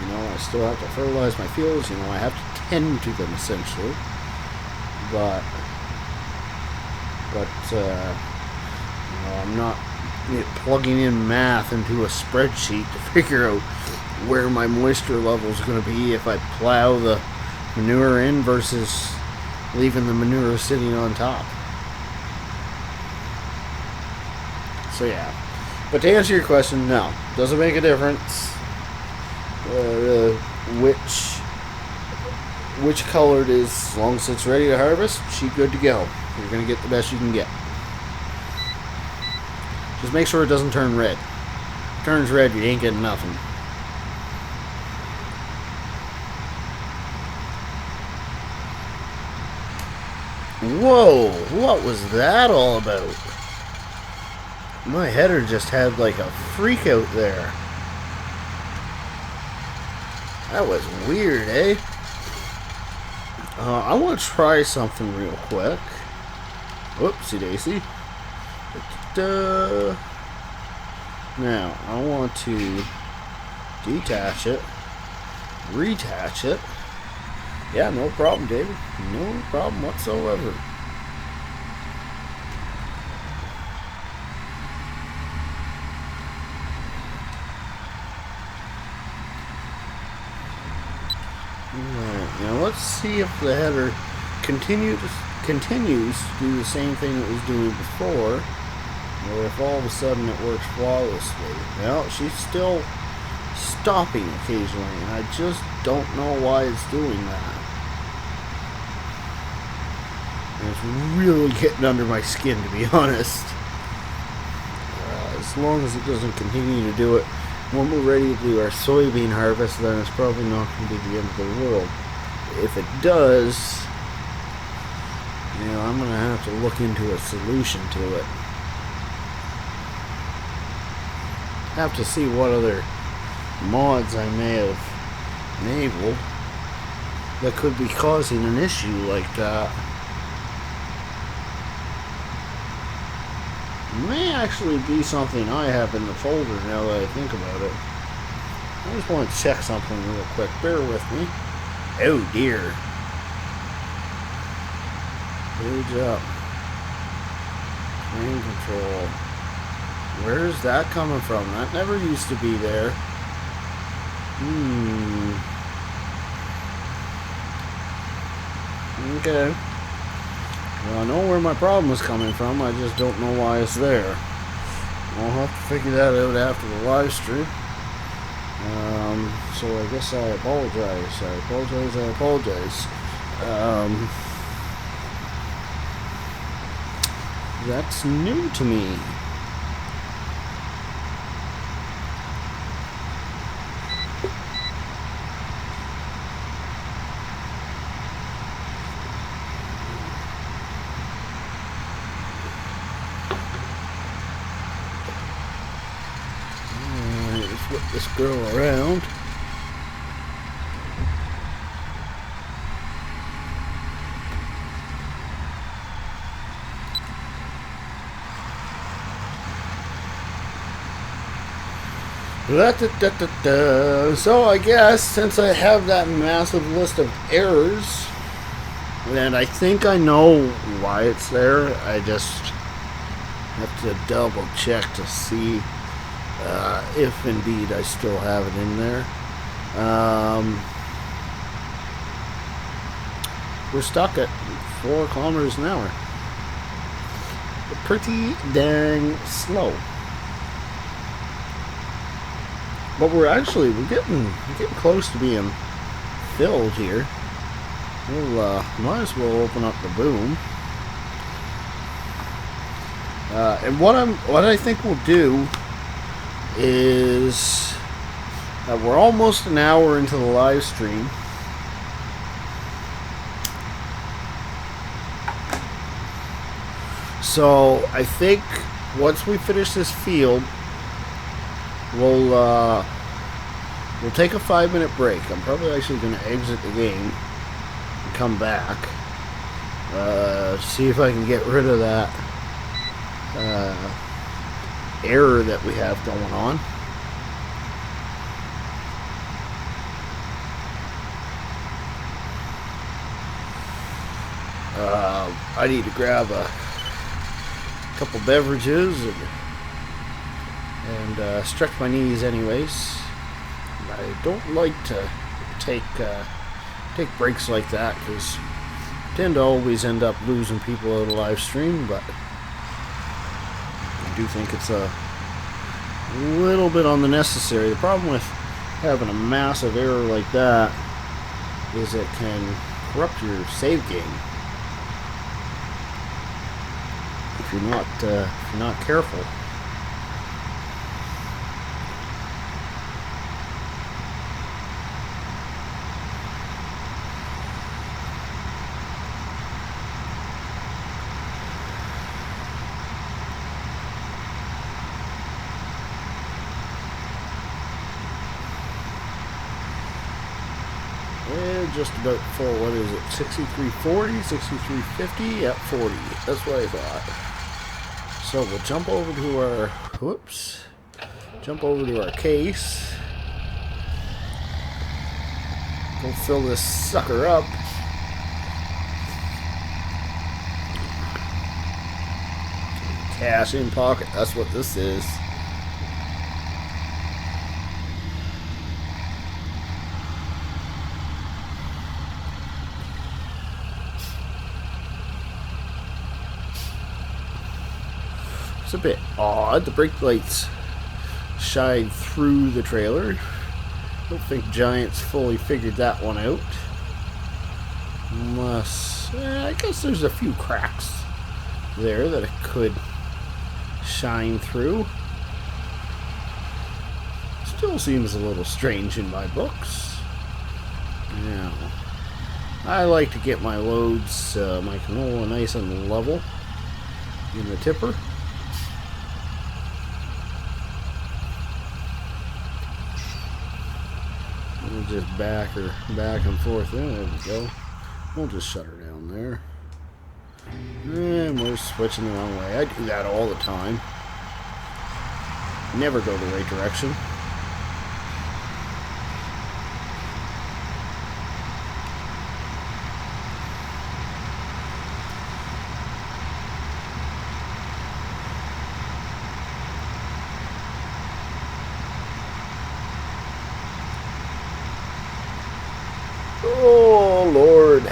You know, I still have to fertilize my fields, you know, I have to tend to them essentially, but you know, I'm not plugging in math into a spreadsheet to figure out where my moisture level is going to be if I plow the manure in versus leaving the manure sitting on top. So yeah, but to answer your question, no, doesn't make a difference which color it is. As long as it's ready to harvest, she's good to go. You're gonna get the best you can get. Just make sure it doesn't turn red. If it turns red, you ain't getting nothing. Whoa, what was that all about? My header just had like a freak out there. That was weird, eh? I want to try something real quick. Whoopsie daisy. Now, I want to detach it, retach it. Yeah, no problem, David. No problem whatsoever. Alright, now let's see if the header continues to do the same thing it was doing before, or if all of a sudden it works flawlessly. Well, she's still stopping occasionally, and I just don't know why it's doing that. And it's really getting under my skin, to be honest. As long as it doesn't continue to do it when we're ready to do our soybean harvest, then it's probably not going to be the end of the world. If it does, you know, I'm going to have to look into a solution to it. Have to see what other mods I may have enabled that could be causing an issue like that. It may actually be something I have in the folder now that I think about it. I just want to check something real quick. Bear with me. Oh dear. Page up. Train control. Where's that coming from? That never used to be there. Okay. Well, I know where my problem is coming from. I just don't know why it's there. I'll have to figure that out after the live stream. So I guess I apologize. I apologize. That's new to me. Flip this girl around. So I guess since I have that massive list of errors, and I think I know why it's there, I just have to double check to see if indeed I still have it in there. We're stuck at 4 kilometers an hour. Pretty dang slow. But we're getting close to being filled here. We'll might as well open up the boom. And what I think we'll do is we're almost an hour into the live stream. So I think once we finish this field, we'll take a 5-minute break. I'm probably actually going to exit the game and come back, see if I can get rid of that error that we have going on. I need to grab a couple beverages and stretch my knees anyways. I don't like to take breaks like that because I tend to always end up losing people out of live stream, but I do think it's a little bit unnecessary. The problem with having a massive error like that is it can corrupt your save game if you're not careful. Just about full. What is it? 6340, 6350? Yep, 40. That's what I thought. So we'll jump over to our jump over to our case. Go fill this sucker up. Cash in pocket. That's what this is. It's a bit odd. The brake lights shine through the trailer. I don't think Giant's fully figured that one out. Unless, I guess there's a few cracks there that it could shine through. Still seems a little strange in my books. Now, I like to get my loads, my canola nice and level in the tipper. We'll just back and forth. There we go. We'll just shut her down there. And we're switching the wrong way. I do that all the time. Never go the right direction. Oh, Lord.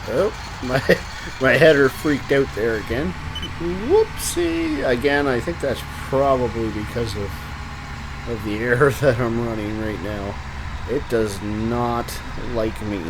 Oh, my header freaked out there again. Whoopsie. Again, I think that's probably because of the error that I'm running right now. It does not like me.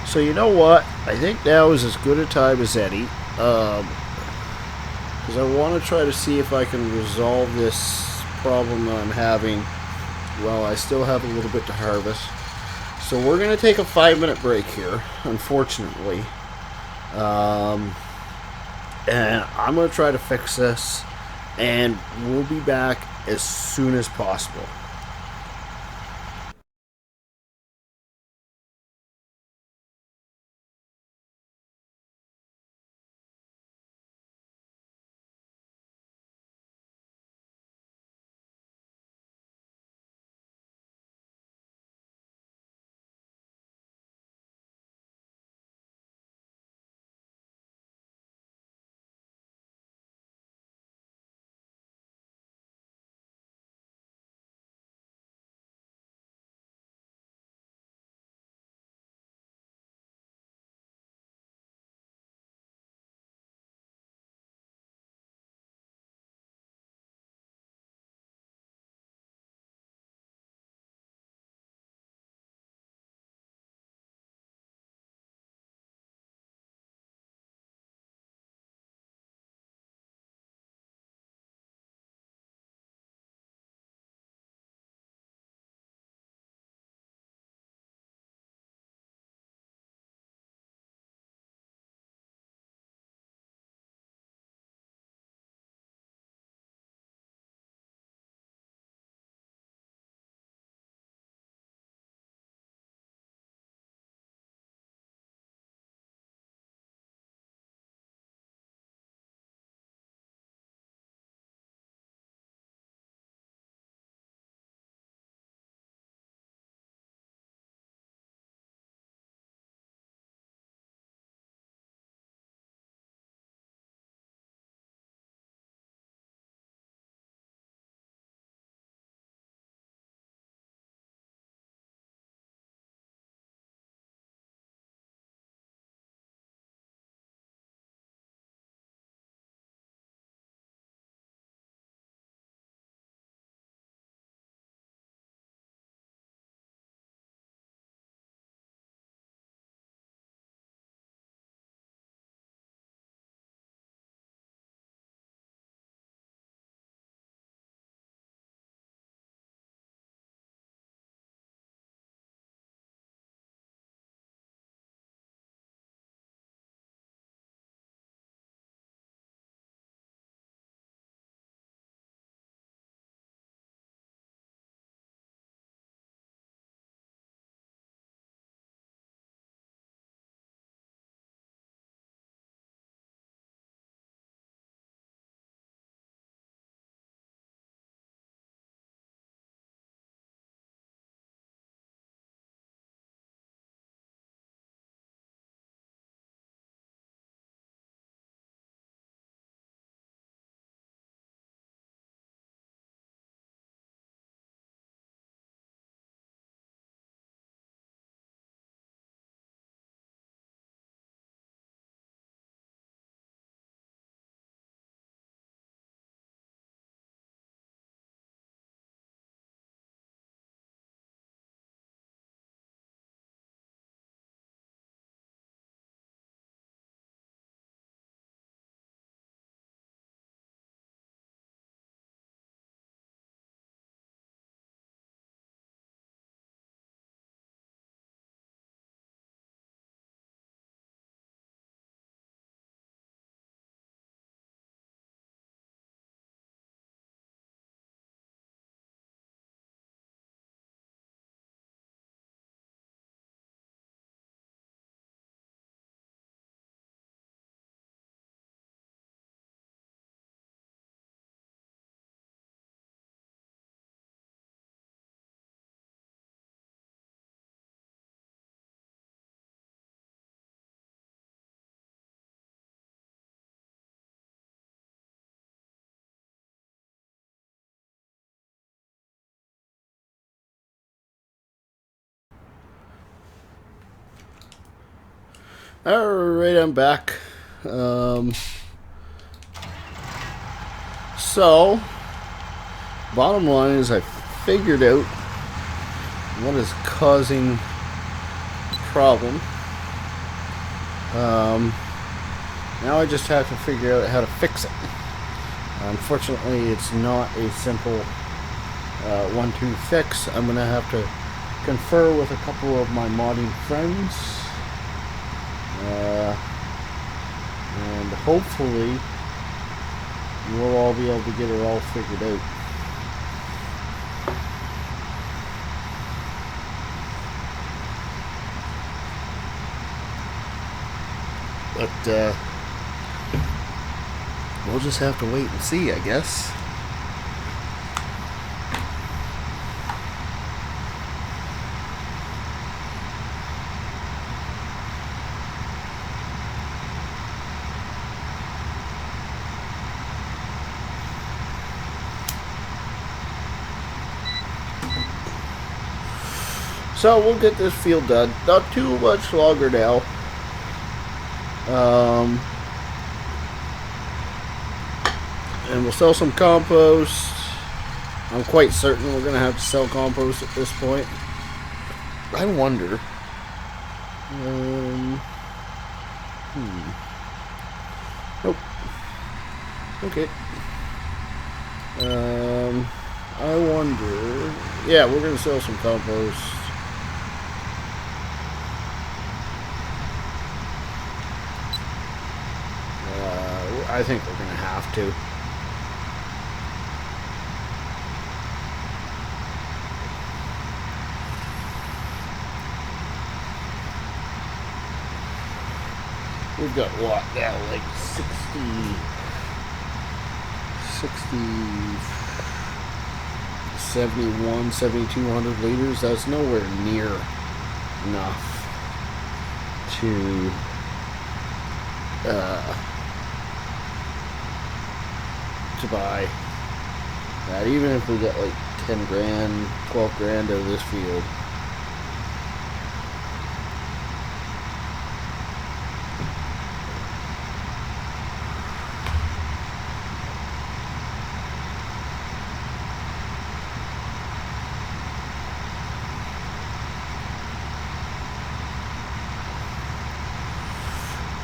So you know what? I think now is as good a time as any. Because I want to try to see if I can resolve this problem that I'm having while I still have a little bit to harvest. So we're going to take a 5-minute break here, unfortunately. And I'm going to try to fix this, and we'll be back as soon as possible. Alright, I'm back. So, bottom line is I figured out what is causing the problem. Now I just have to figure out how to fix it. Unfortunately, it's not a simple 1-2 fix. I'm going to have to confer with a couple of my modding friends. And hopefully we'll all be able to get it all figured out. But we'll just have to wait and see, I guess. So we'll get this field done. Not too much longer now. And we'll sell some compost. I'm quite certain we're going to have to sell compost at this point. I wonder. Nope. Okay. I wonder. Yeah, we're going to sell some compost. I think we're going to have to. We've got what now? Like 71, 7,200 liters. That's nowhere near enough to buy that, even if we got like 10 grand, 12 grand out of this field.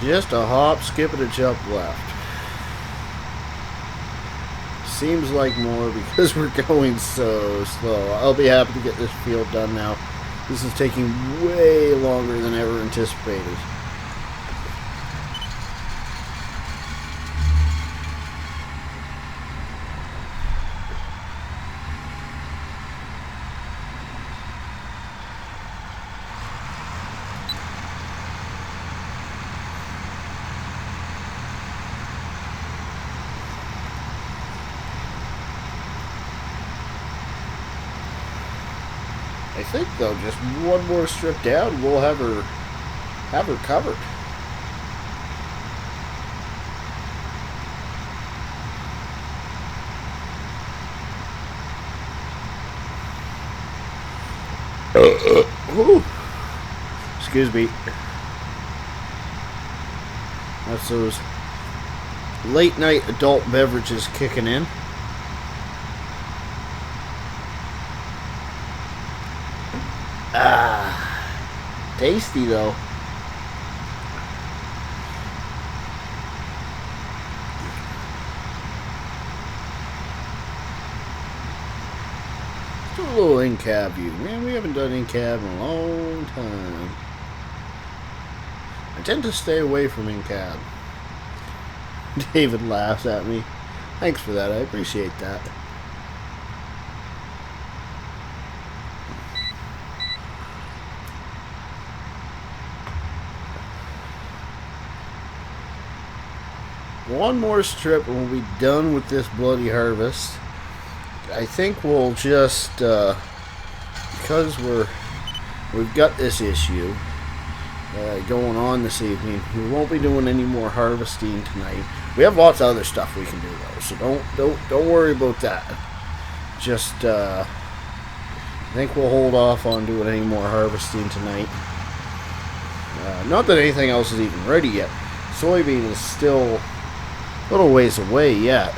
Just a hop, skip, and a jump left. Seems like more because we're going so slow. I'll be happy to get this field done now. This is taking way longer than ever anticipated. I think though, just one more strip down, we'll have her covered. Excuse me. That's those late night adult beverages kicking in. Tasty though. Let's do a little in-cab view. Man, we haven't done in-cab in a long time. I tend to stay away from in-cab. David laughs at me. Thanks for that. I appreciate that. One more strip and we'll be done with this bloody harvest. I think we'll just because we've got this issue going on this evening, we won't be doing any more harvesting tonight. We have lots of other stuff we can do though, so don't worry about that. Just I think we'll hold off on doing any more harvesting tonight. Not that anything else is even ready yet. Soybean is still a little ways away yet.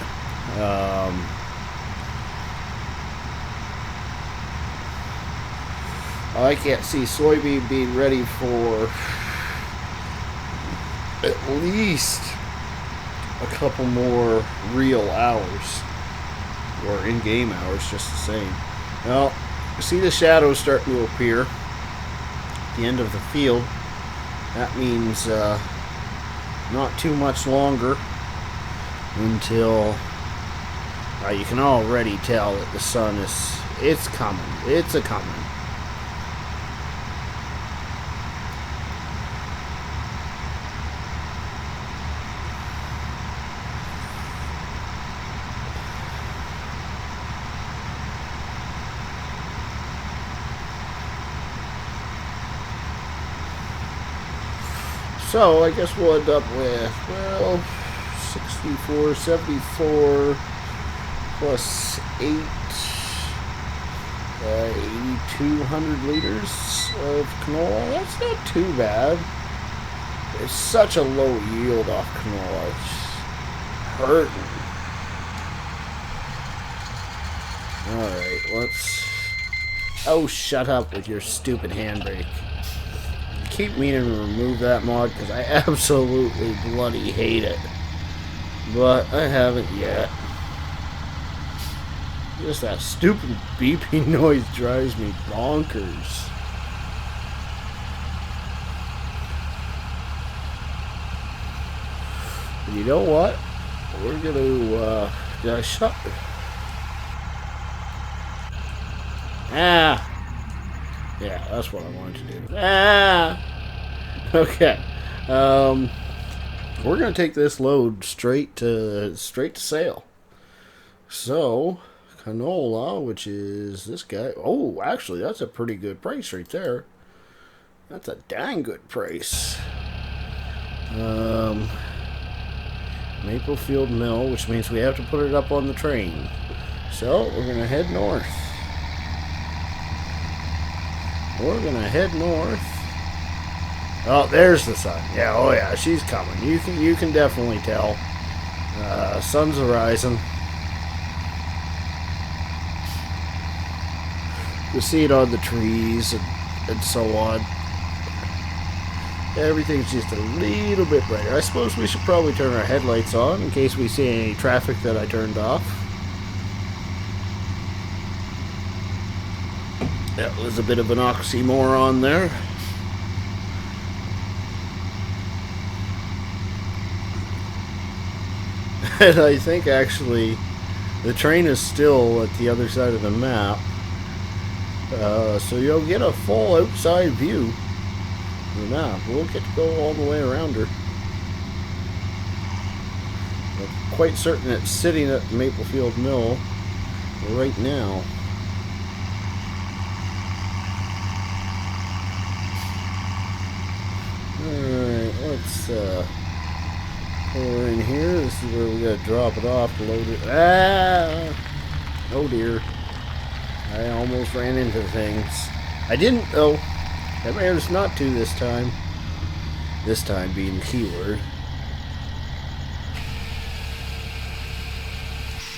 I can't see soybean being ready for at least a couple more real hours, or in-game hours, just the same. Well, see the shadows starting to appear at the end of the field. That means not too much longer until you can already tell that the sun it's coming. It's a coming. So I guess we'll end up with, well, 64, 74 plus 8, 8,200 liters of canola. That's not too bad. It's such a low yield off canola. It's hurting. Alright, let's... Oh, shut up with your stupid handbrake. Keep meaning to remove that mod because I absolutely bloody hate it, but I haven't yet. Just that stupid beeping noise drives me bonkers. You know what? We're gonna shut. Yeah, that's what I wanted to do. Okay. We're gonna take this load straight to sale. So, canola, which is this guy. Oh, actually, that's a pretty good price right there. That's a dang good price. Maplefield Mill, which means we have to put it up on the train. So, we're gonna head north. We're gonna head north. Oh, there's the sun. Yeah, oh yeah, she's coming. You can definitely tell. Sun's rising. You see it on the trees and so on. Everything's just a little bit brighter. I suppose we should probably turn our headlights on in case we see any traffic that I turned off. That was a bit of an oxymoron there. And I think actually the train is still at the other side of the map. So you'll get a full outside view of the map. We'll get to go all the way around her. I'm quite certain it's sitting at Maplefield Mill right now. Alright, let's pull in here. This is where we gotta drop it off to load it. Ah! Oh dear. I almost ran into things. I didn't though. That matters not to this time. This time being the keyword.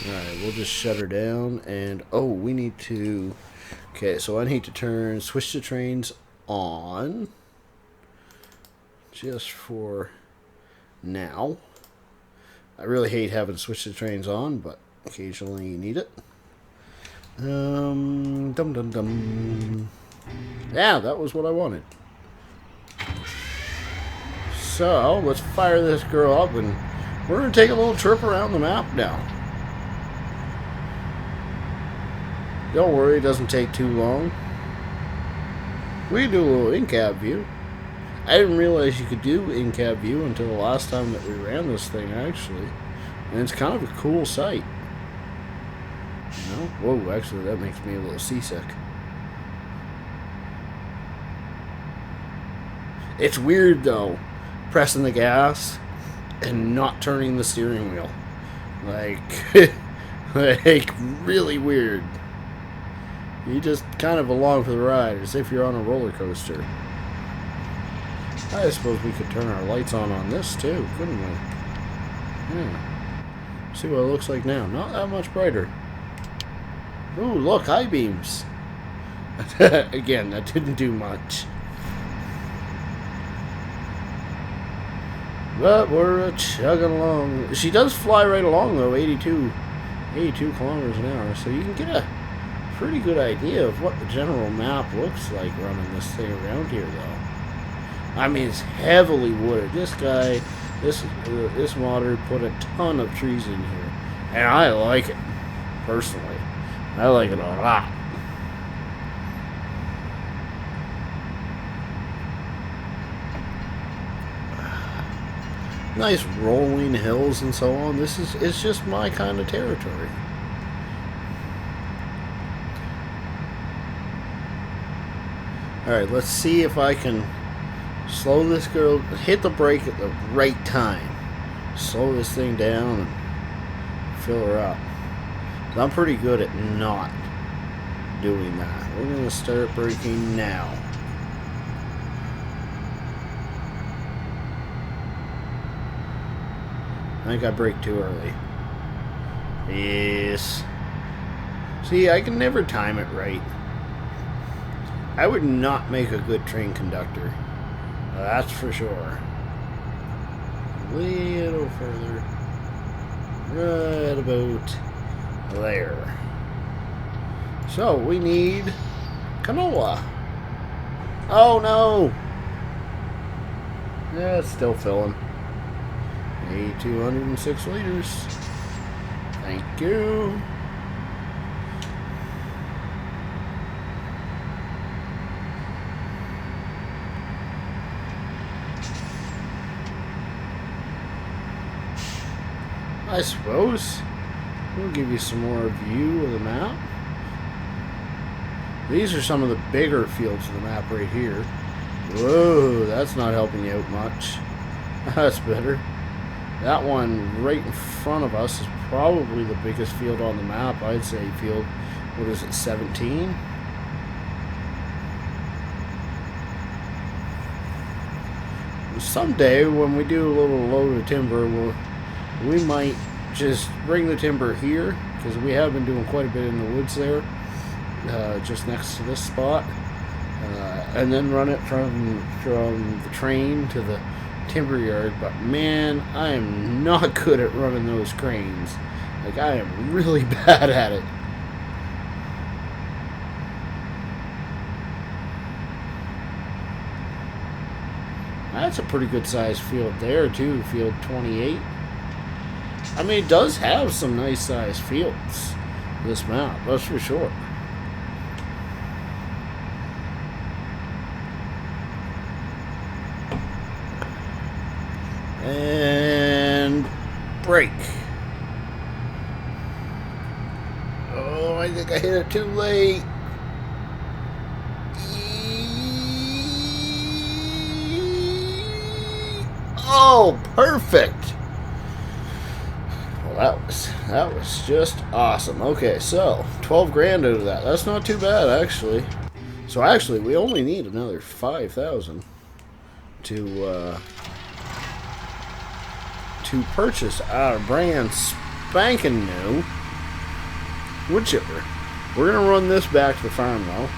Alright, we'll just shut her down and oh, we need to okay, so I need to switch the trains on. Just for now. I really hate having to switch the trains on, but occasionally you need it. Dum dum dum. Yeah, that was what I wanted. So, let's fire this girl up and we're going to take a little trip around the map now. Don't worry, it doesn't take too long. We can do a little in-cab view. I didn't realize you could do in-cab view until the last time that we ran this thing, actually. And it's kind of a cool sight. You know? Whoa, actually, that makes me a little seasick. It's weird, though, pressing the gas and not turning the steering wheel. Like, like, really weird. You just kind of along for the ride, as if you're on a roller coaster. I suppose we could turn our lights on this too, couldn't we? Yeah. See what it looks like now. Not that much brighter. Ooh, look, high beams. Again, that didn't do much. But we're chugging along. She does fly right along though, 82 kilometers an hour. So you can get a pretty good idea of what the general map looks like running this thing around here though. I mean, it's heavily wooded. This guy, this modder put a ton of trees in here. And I like it, personally. I like it a lot. Nice rolling hills and so on. It's just my kind of territory. Alright, let's see if I can slow this girl, hit the brake at the right time. Slow this thing down and fill her up. I'm pretty good at not doing that. We're going to start braking now. I think I braked too early. Yes. See, I can never time it right. I would not make a good train conductor. That's for sure. A little further. Right about there. So, we need canola. Oh no! Yeah, it's still filling. 206 liters. Thank you. I suppose we'll give you some more view of the map. These are some of the bigger fields of the map right here. Whoa, that's not helping you out much. That's better. That one right in front of us is probably the biggest field on the map. I'd say field, what is it, 17? Someday when we do a little load of timber, we might just bring the timber here, because we have been doing quite a bit in the woods there, just next to this spot, and then run it from the train to the timber yard. But man, I am not good at running those cranes. Like, I am really bad at it. That's a pretty good sized field there too, field 28. I mean, it does have some nice sized fields, this map, that's for sure. And brake. Oh, I think I hit it too late. Oh, perfect. Well, that was just awesome. Okay, so 12 grand out of that. That's not too bad, actually. So actually, we only need another 5,000 to purchase our brand spanking new wood chipper. We're gonna run this back to the farm though,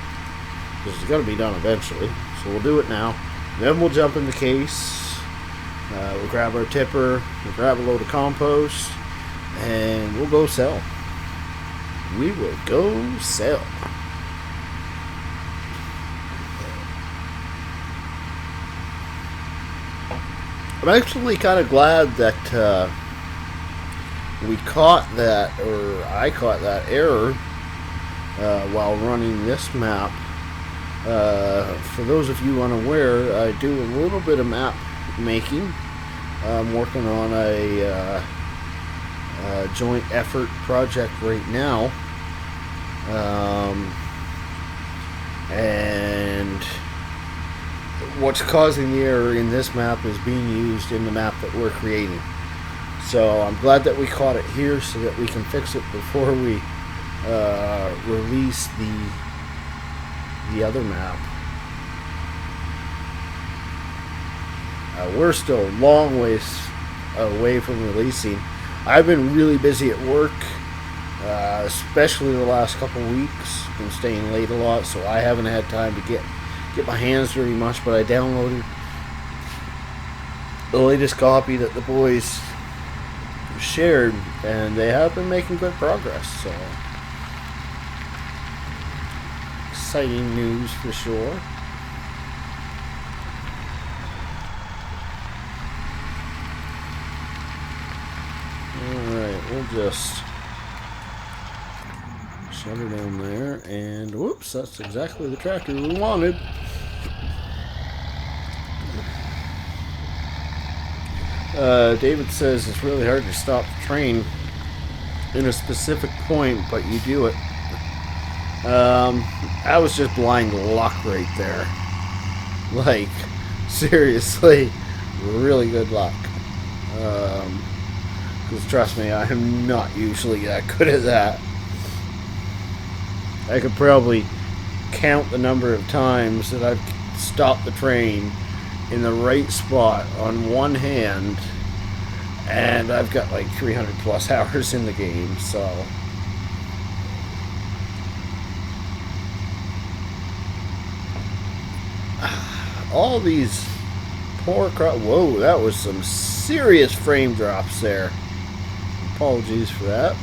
because it's got to be done eventually. So we'll do it now. Then we'll jump in the case. We'll grab our tipper. We'll grab a load of compost, and we'll go sell. We will go sell. I'm actually kind of glad that we caught that, or I caught that error while running this map. For those of you unaware, I do a little bit of map making. I'm working on a joint effort project right now, and what's causing the error in this map is being used in the map that we're creating. So I'm glad that we caught it here so that we can fix it before we release the other map. We're still a long ways away from releasing. I've been really busy at work, especially the last couple weeks. Been staying late a lot, so I haven't had time to get my hands dirty much. But I downloaded the latest copy that the boys shared, and they have been making good progress. So exciting news for sure. Alright, we'll just shut her down there, and whoops, that's exactly the tractor we wanted. David says it's really hard to stop the train in a specific point, but you do it. I was just blind luck right there. Like, seriously, really good luck. Because trust me, I am not usually that good at that. I could probably count the number of times that I've stopped the train in the right spot on one hand, and I've got like 300 plus hours in the game, so all these poor whoa, that was some serious frame drops there. Apologies for that.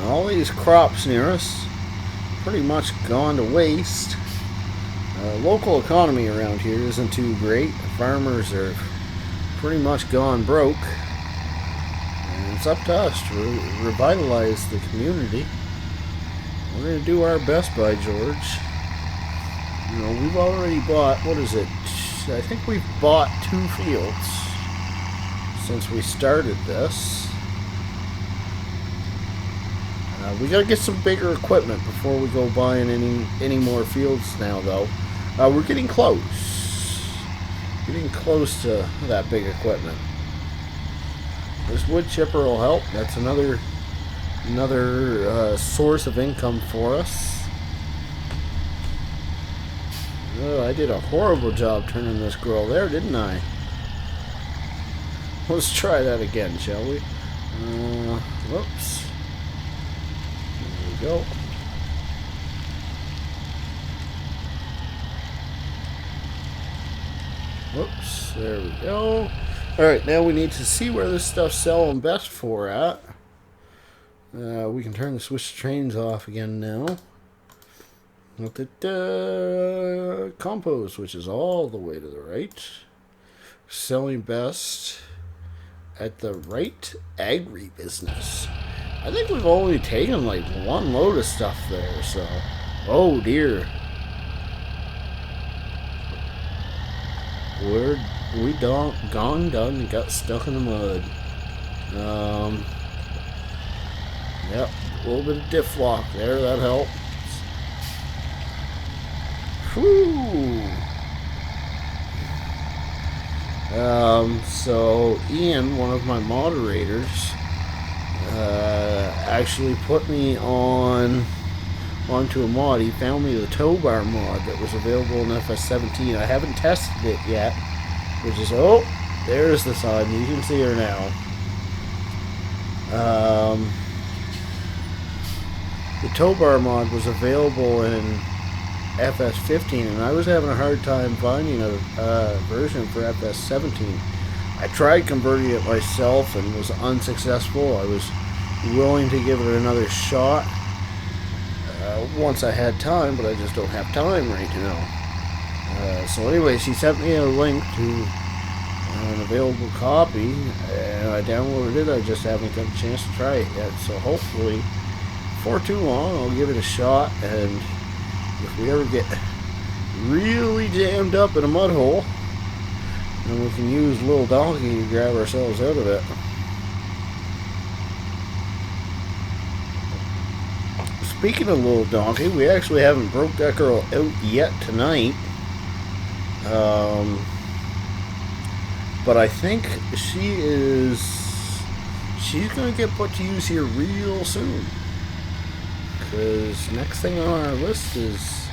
All these crops near us pretty much gone to waste. Local economy around here isn't too great. The farmers are pretty much gone broke, and it's up to us to revitalize the community. We're going to do our best, by George. You know, we've already bought, what is it? I think we've bought 2 fields since we started this. We gotta get some bigger equipment before we go buying any more fields now, though. We're getting close. Getting close to that big equipment. This wood chipper will help. That's another source of income for us. Oh, I did a horrible job turning this girl there, didn't I? Let's try that again, shall we? Whoops. There we go. Whoops. There we go. Alright, now we need to see where this stuff's selling best for at. We can turn the switch trains off again now. Look at compost, which is all the way to the right. Selling best at the right agribusiness. I think we've only taken like 1 load of stuff there, so. Oh dear. We done and got stuck in the mud. Yep, a little bit of diff lock there, that helped. Whew. So Ian, one of my moderators, actually put me onto a mod. He found me the tow bar mod that was available in FS17. I haven't tested it yet, which is, oh, there's the sun. You can see her now. The tow bar mod was available in FS15, and I was having a hard time finding a version for FS17. I tried converting it myself and was unsuccessful. I was willing to give it another shot once I had time, but I just don't have time right now. So anyways, he sent me a link to an available copy, and I downloaded it. I just haven't got a chance to try it yet, so hopefully before too long I'll give it a shot, and if we ever get really jammed up in a mud hole, then we can use Little Donkey to grab ourselves out of it. Speaking of Little Donkey, we actually haven't broke that girl out yet tonight. But I think she's going to get put to use here real soon. Because next thing on our list is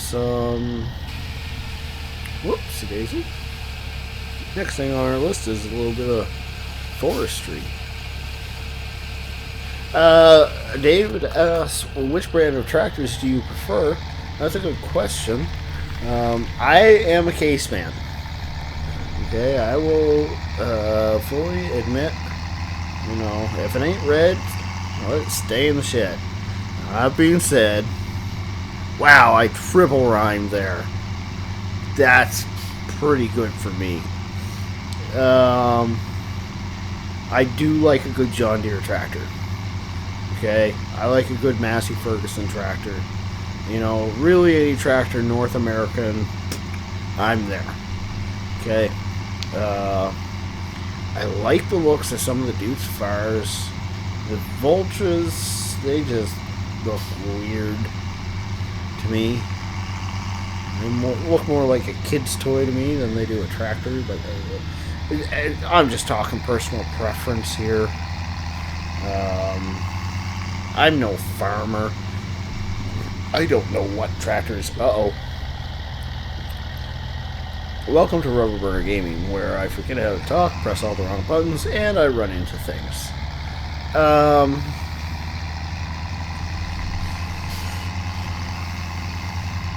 some... Whoopsie daisy. Next thing on our list is a little bit of forestry. David asks, which brand of tractors do you prefer? That's a good question. I am a case man. Okay, I will fully admit, if it ain't red, let it stay in the shed. That being said, wow, I triple rhymed there. That's pretty good for me. I do like a good John Deere tractor. Okay, I like a good Massey Ferguson tractor. Really any tractor, North American, I'm there. Okay, I like the looks of some of the Duke's Fires. The Vultures, they just look weird to me. They look more like a kid's toy to me than they do a tractor, but I'm just talking personal preference here. I'm no farmer. I don't know what tractors... Uh-oh. Welcome to Rubber Burner Gaming, where I forget how to talk, press all the wrong buttons, and I run into things.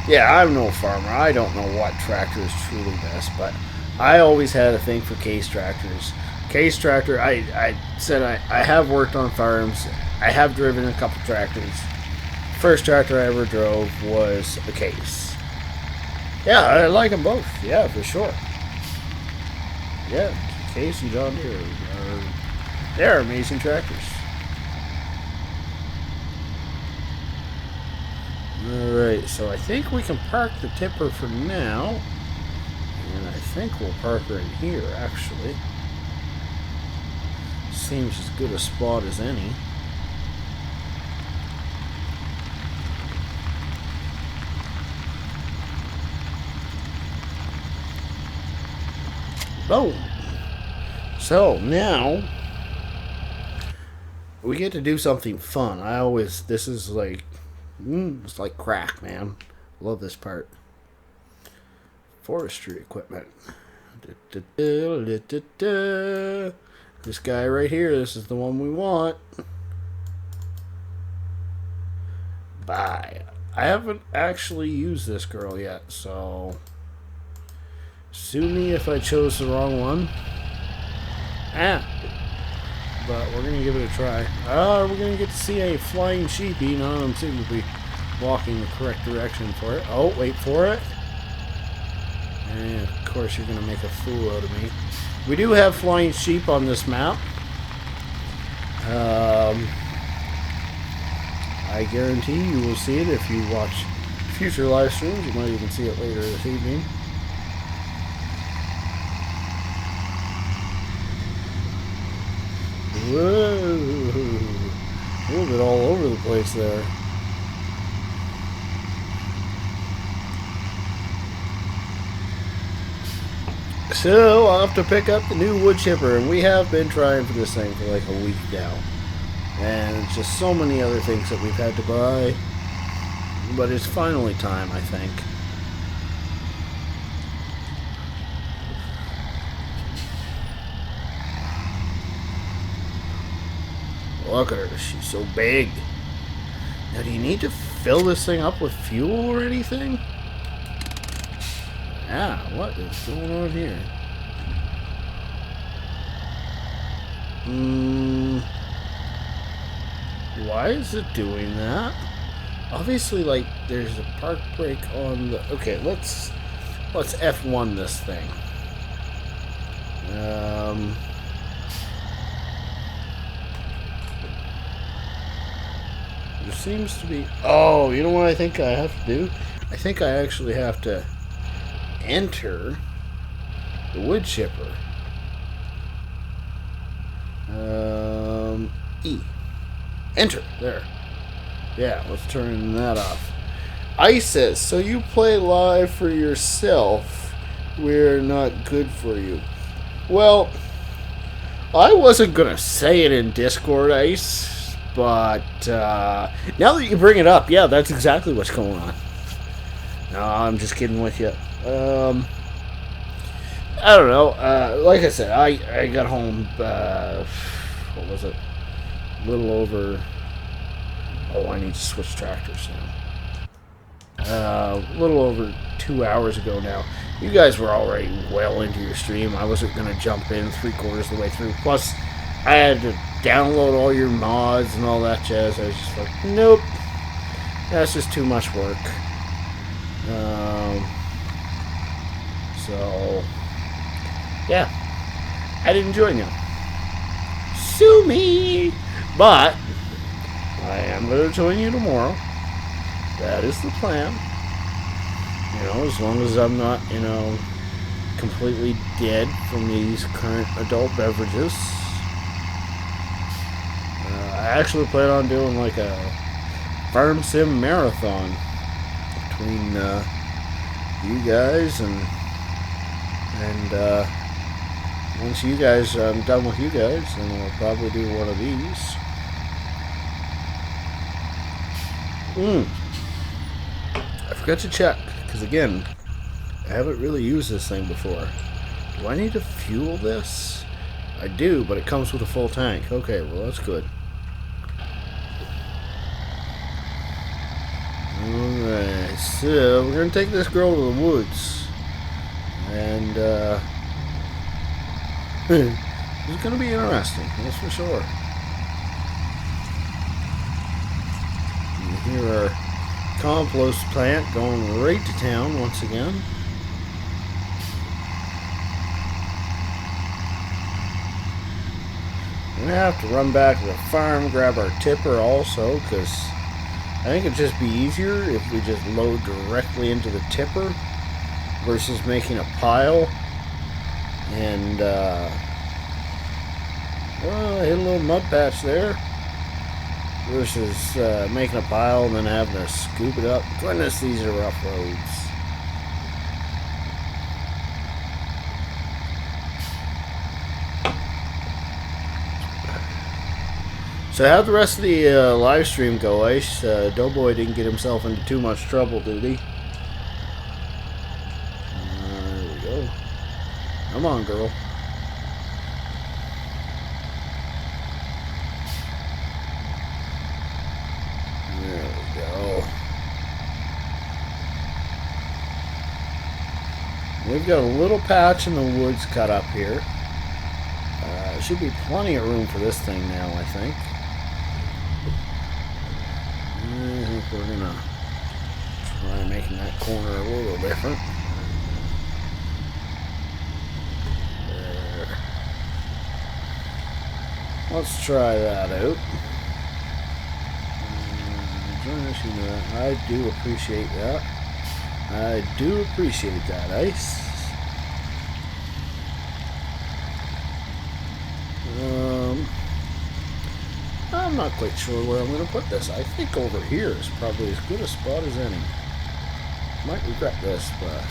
Yeah, I'm no farmer. I don't know what tractor is truly best, but I always had a thing for case tractors. Case tractor, I said I have worked on farms. I have driven a couple tractors. First tractor I ever drove was a case. Yeah, I like them both. Yeah, for sure. Yeah, Case and John Deere they're amazing tractors. Alright, so I think we can park the tipper for now. And I think we'll park her in here, actually. Seems as good a spot as any. Boom! So, now we get to do something fun. This is like, it's like crack, man. Love this part. Forestry equipment. This guy right here, this is the one we want. Bye. I haven't actually used this girl yet, so sue me if I chose the wrong one. But we're going to give it a try. We're going to get to see a flying sheepy. None of them seem to be walking the correct direction for it. Oh, wait for it. And of course you're going to make a fool out of me. We do have flying sheep on this map. I guarantee you will see it if you watch future live streams. You might even see it later this evening. Whoa! A little bit all over the place there. So, I'll have to pick up the new wood chipper, and we have been trying for this thing for like a week now. And it's just so many other things that we've had to buy. But it's finally time, I think. Look at her, she's so big. Now, do you need to fill this thing up with fuel or anything? Yeah, what is going on here? Why is it doing that? Obviously, like, there's a park brake on the... Okay, let's F1 this thing. There seems to be... Oh, you know what I think I have to do? I think I actually have to enter the wood chipper. E. Enter. There. Yeah, let's turn that off. ISIS, so you play live for yourself. We're not good for you. Well, I wasn't going to say it in Discord, Ice, but now that you bring it up, yeah, that's exactly what's going on. No, I'm just kidding with you. I don't know. Like I said, I got home. What was it? A little over. Oh, I need to switch tractors now. A little over 2 hours ago now. You guys were already well into your stream. I wasn't gonna jump in 3/4 of the way through. Plus, I had to download all your mods and all that jazz. I was just like, nope, that's just too much work. Um, so yeah, I didn't join you. Sue me, but I am gonna join you tomorrow. That is the plan. You know, as long as I'm not, completely dead from these current adult beverages. I actually plan on doing like a farm sim marathon between you guys and once you guys, I'm done with you guys, then we'll probably do one of these. I forgot to check because again, I haven't really used this thing before. Do I need to fuel this? I do, but it comes with a full tank. Okay, well that's good. Alright, so we're gonna take this girl to the woods. And it's gonna be interesting, that's for sure. You hear our compost plant going right to town once again. We're gonna have to run back to the farm, grab our tipper also, because I think it'd just be easier if we just load directly into the tipper versus making a pile. And, well, I hit a little mud patch there. Versus making a pile and then having to scoop it up. Goodness, these are rough roads. So how'd the rest of the live stream go, Ice? Doughboy didn't get himself into too much trouble, did he? There we go. Come on, girl. There we go. We've got a little patch in the woods cut up here. Should be plenty of room for this thing now, I think. I think we're gonna try making that corner a little different. There. Let's try that out. I do appreciate that. I do appreciate that, Ice. I'm not quite sure where I'm going to put this. I think over here is probably as good a spot as any. Might regret this, but...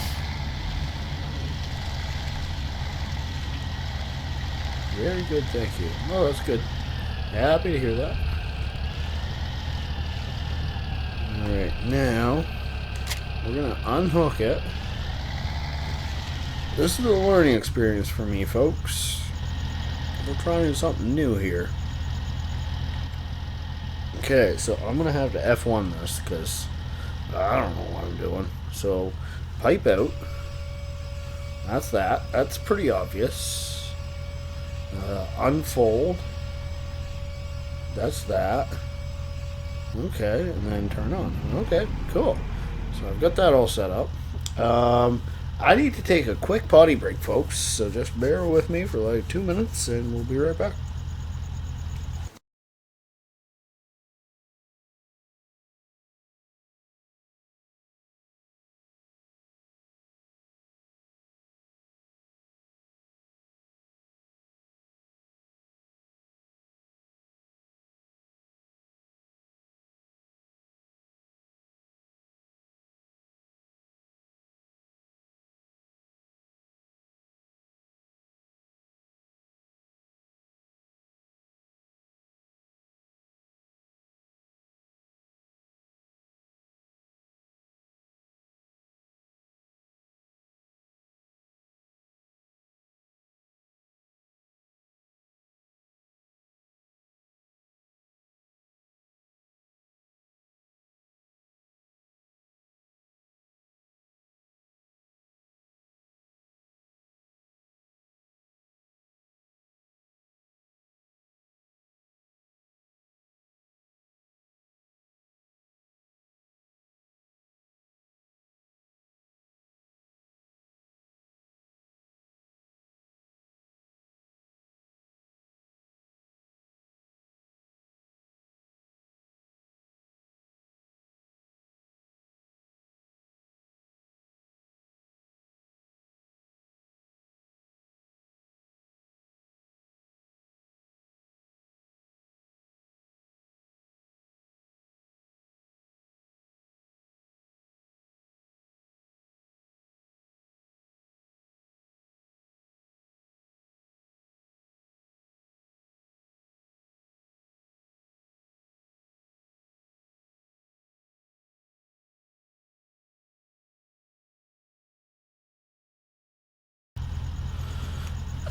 Very good, thank you. Oh, that's good. Happy to hear that. Alright, now we're going to unhook it. This is a learning experience for me, folks. We're trying something new here. Okay, so I'm going to have to F1 this because I don't know what I'm doing. So, pipe out. That's that. That's pretty obvious. Unfold. That's that. Okay, and then turn on. Okay, cool. So I've got that all set up. I need to take a quick potty break, folks. So just bear with me for like 2 minutes and we'll be right back.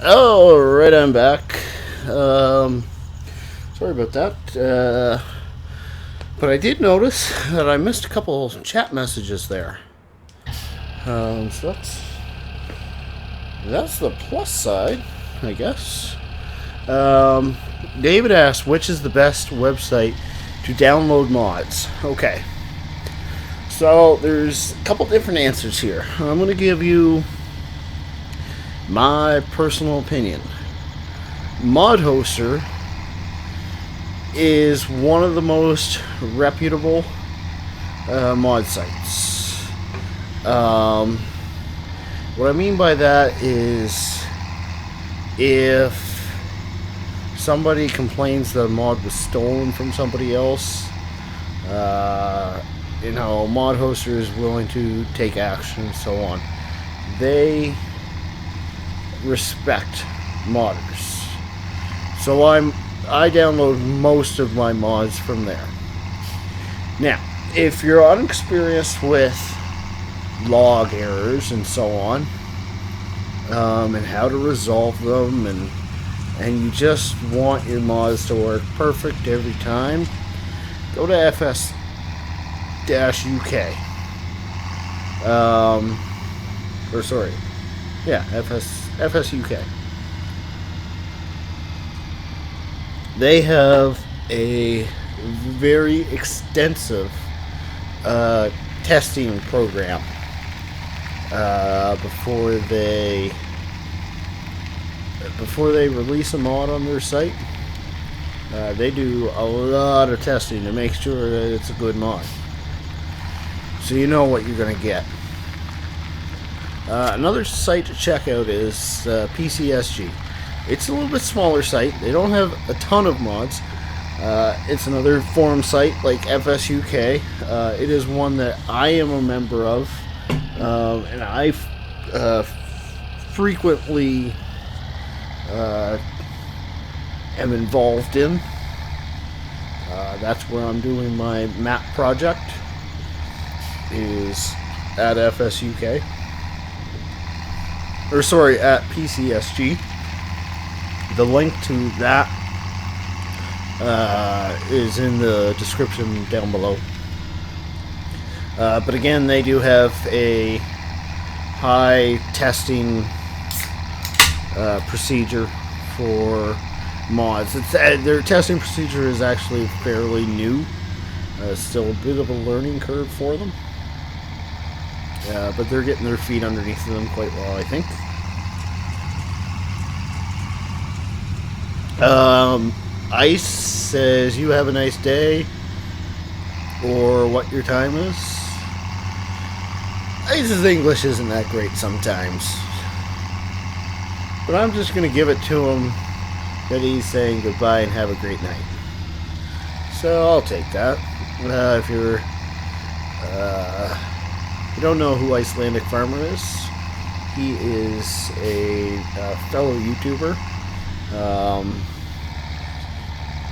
Oh, right, I'm back. Sorry about that. But I did notice that I missed a couple chat messages there. So that's the plus side, I guess. David asked, which is the best website to download mods? Okay. So there's a couple different answers here. I'm going to give you my personal opinion. ModHoster is one of the most reputable mod sites. What I mean by that is if somebody complains that a mod was stolen from somebody else, ModHoster is willing to take action and so on. They respect modders. So I download most of my mods from there. Now, if you're unexperienced with log errors and so on, and how to resolve them, and you just want your mods to work perfect every time, go to FS-UK. FSUK. They have a very extensive testing program before they release a mod on their site. They do a lot of testing to make sure that it's a good mod, so you know what you're going to get. Another site to check out is PCSG. It's a little bit smaller site. They don't have a ton of mods. It's another forum site like FSUK. It is one that I am a member of, and I frequently am involved in. That's where I'm doing my map project, is at FSUK. At PCSG. The link to that is in the description down below. But again, they do have a high testing procedure for mods. Their testing procedure is actually fairly new. Still a bit of a learning curve for them. But they're getting their feet underneath them quite well, I think. Ice says, you have a nice day, or what your time is. Ice's English isn't that great sometimes, but I'm just going to give it to him that he's saying goodbye and have a great night. So I'll take that. If you don't know who Icelandic Farmer is, he is a fellow YouTuber.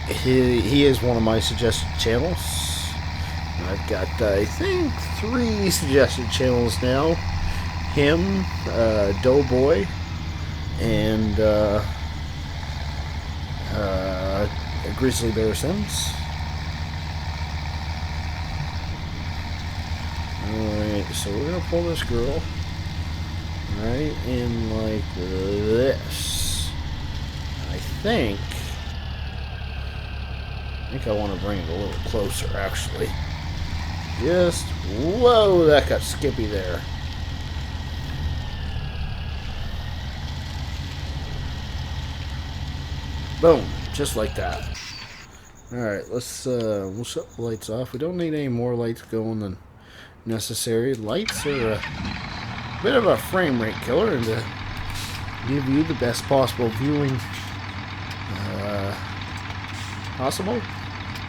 He is one of my suggested channels. I've got, I think, 3 suggested channels now. Him, Doughboy, and Grizzly Bear Sims. Alright, so we're going to pull this girl right in like this. I think I want to bring it a little closer, actually. Just, whoa, that got skippy there. Boom, just like that. Alright, we'll shut the lights off. We don't need any more lights going than necessary. Lights are a bit of a frame rate killer, and to give you the best possible viewing possible,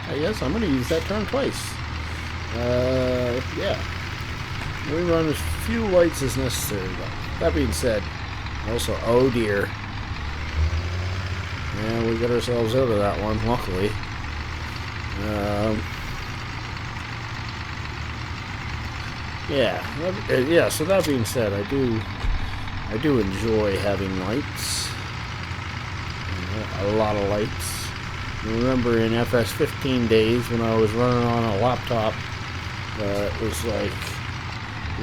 I guess I'm going to use that term twice. Yeah. We run as few lights as necessary, though. That being said, also, oh dear. Yeah, we got ourselves out of that one, luckily. Yeah, so that being said, I do enjoy having lights. a lot of lights. I remember in FS15 days when I was running on a laptop, it was like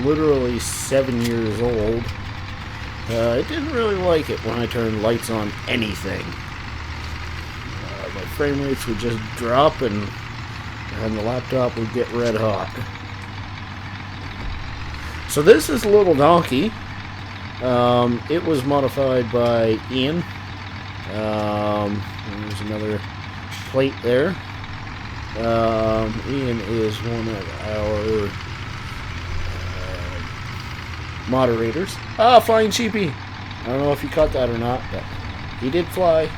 literally 7 years old. I didn't really like it when I turned lights on anything. My frame rates would just drop and the laptop would get red hot. So this is Little Donkey. It was modified by Ian. There's another plate there. Ian is one of our moderators. Ah, flying sheepy. I don't know if you caught that or not, but he did fly.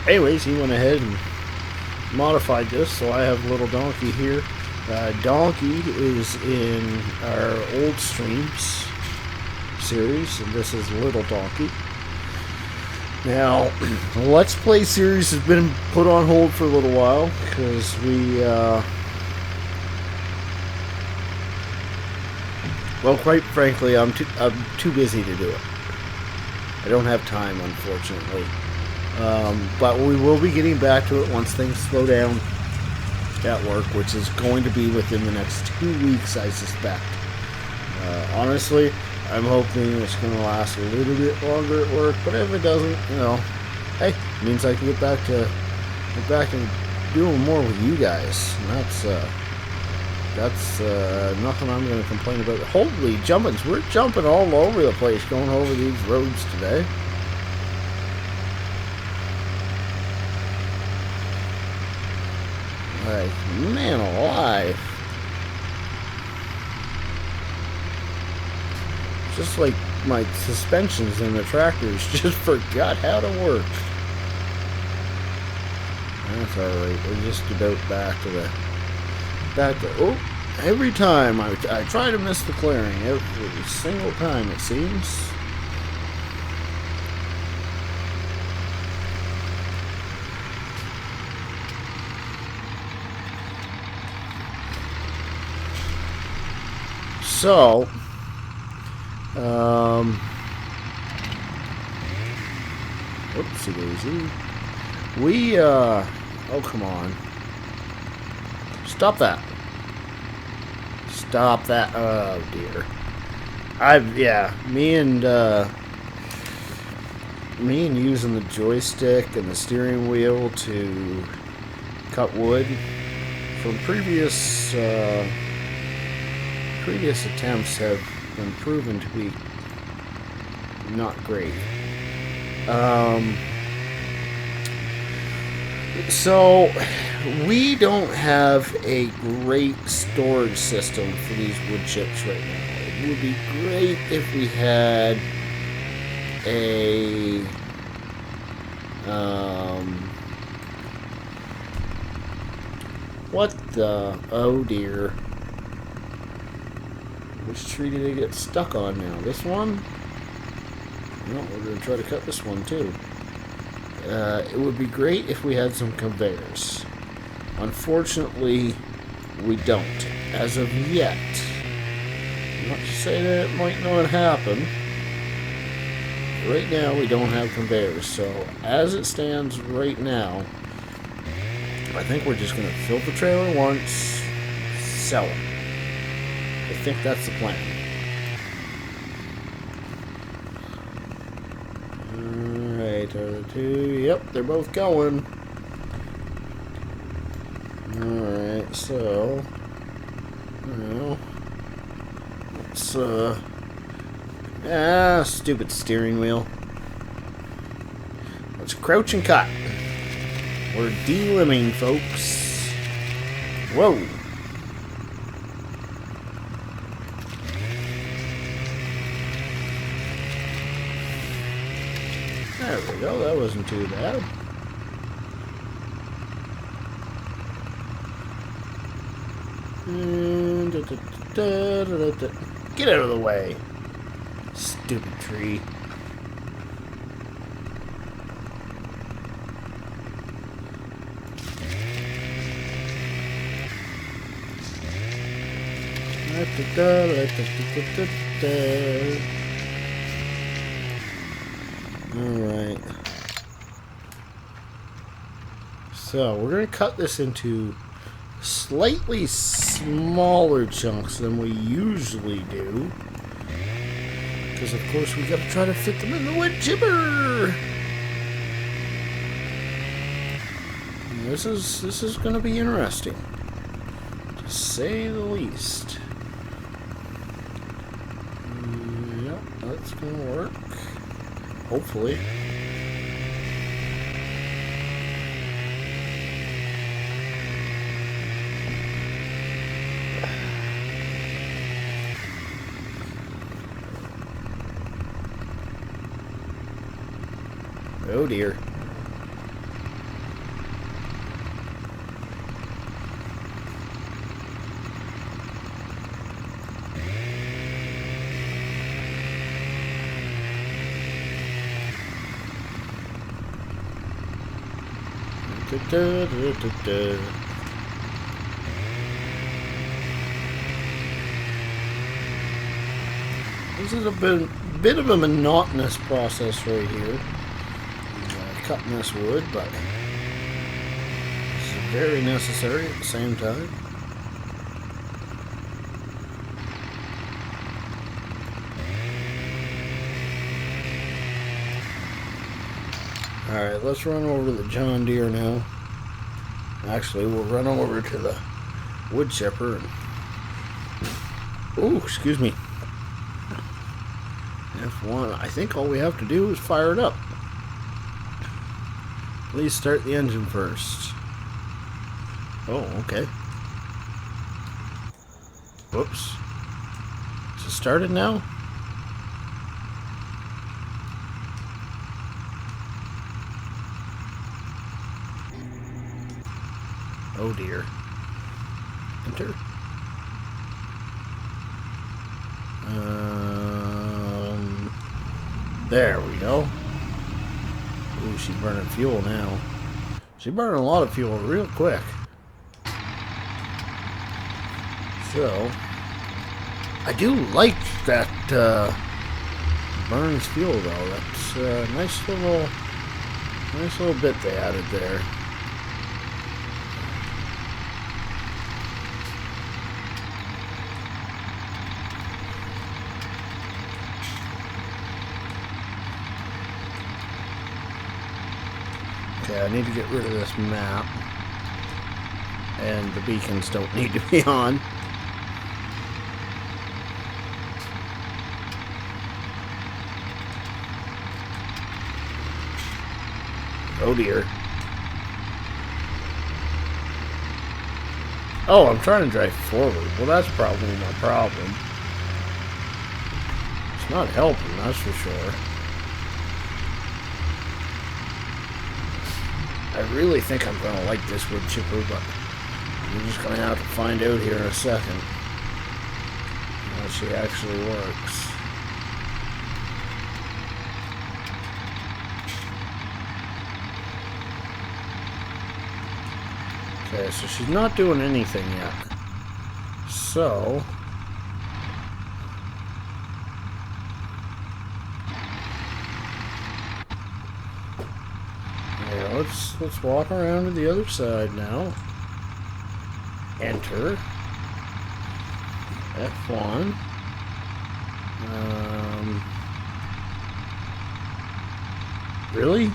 Anyways, he went ahead and modified this, so I have Little Donkey here. Donkey is in our old streams series, and this is Little Donkey. Now, the Let's Play series has been put on hold for a little while because well, quite frankly, I'm too busy to do it. I don't have time, unfortunately. But we will be getting back to it once things slow down at work, which is going to be within the next 2 weeks, I suspect. Honestly, I'm hoping it's going to last a little bit longer at work, but if it doesn't, you know, hey, it means I can get back and doing more with you guys. And that's nothing I'm going to complain about. Holy jumpins, we're jumping all over the place going over these roads today. Like, man alive. Just like my suspensions in the tractors just forgot how to work. That's alright. We're just about back to oh, every time I try to miss the clearing. Every single time, it seems. So, whoopsie daisy. Oh, come on. Stop that. Stop that. Oh, dear. Me and using the joystick and the steering wheel to cut wood from previous attempts have been proven to be not great. So we don't have a great storage system for these wood chips right now. It would be great if we had a what the, oh dear. Which tree did it get stuck on now? This one? No, we're going to try to cut this one too. It would be great if we had some conveyors. Unfortunately, we don't. As of yet. Not to say that it might not happen. Right now, we don't have conveyors. So, as it stands right now, I think we're just going to fill the trailer once, sell it. I think that's the plan. Alright, are the two? Yep, they're both going. Alright, so now let's stupid steering wheel. Let's crouch and cut. We're de-limbing, folks. Whoa. There we go, that wasn't too bad. Get out of the way. Stupid tree. Alright. So, we're going to cut this into slightly smaller chunks than we usually do. Because, of course, we got to try to fit them in the wood chipper. This is going to be interesting, to say the least. Yep, that's going to work. Hopefully. Oh dear. This is a bit of a monotonous process right here. Cutting this wood, but it's very necessary at the same time. Alright, let's run over to the John Deere now. Actually, we'll run over to the wood chipper and... Oh, excuse me. F1. I think all we have to do is fire it up. Please start the engine first. Oh, okay. Whoops. Is it started now? Oh dear. Enter. There we go. Ooh, she's burning fuel now. She's burning a lot of fuel real quick. So, I do like that burns fuel though. That's a nice little bit they added there. Okay, I need to get rid of this map. And the beacons don't need to be on. Oh dear. Oh, I'm trying to drive forward. Well, that's probably my problem. It's not helping, that's for sure. I really think I'm going to like this wood chipper, but we're just going to have to find out here in a second how she actually works. Okay, so she's not doing anything yet. So... yeah, let's walk around to the other side now. Enter. F1. Really?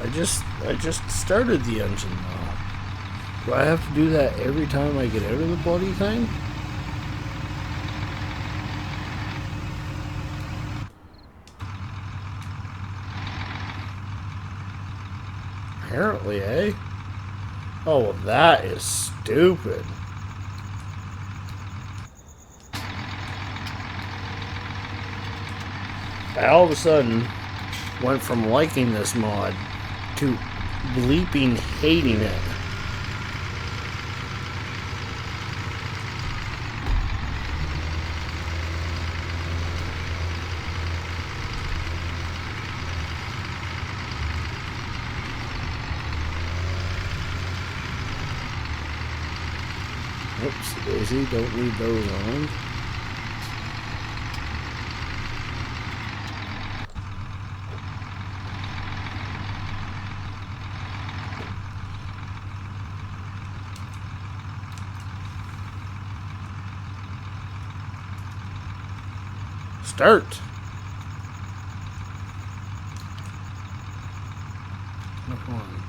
I just started the engine now. Do I have to do that every time I get out of the bloody thing? Apparently, eh? Oh, well, that is stupid. I all of a sudden went from liking this mod to bleeping hating it. Oops, daisy, don't need those on. Start. No one.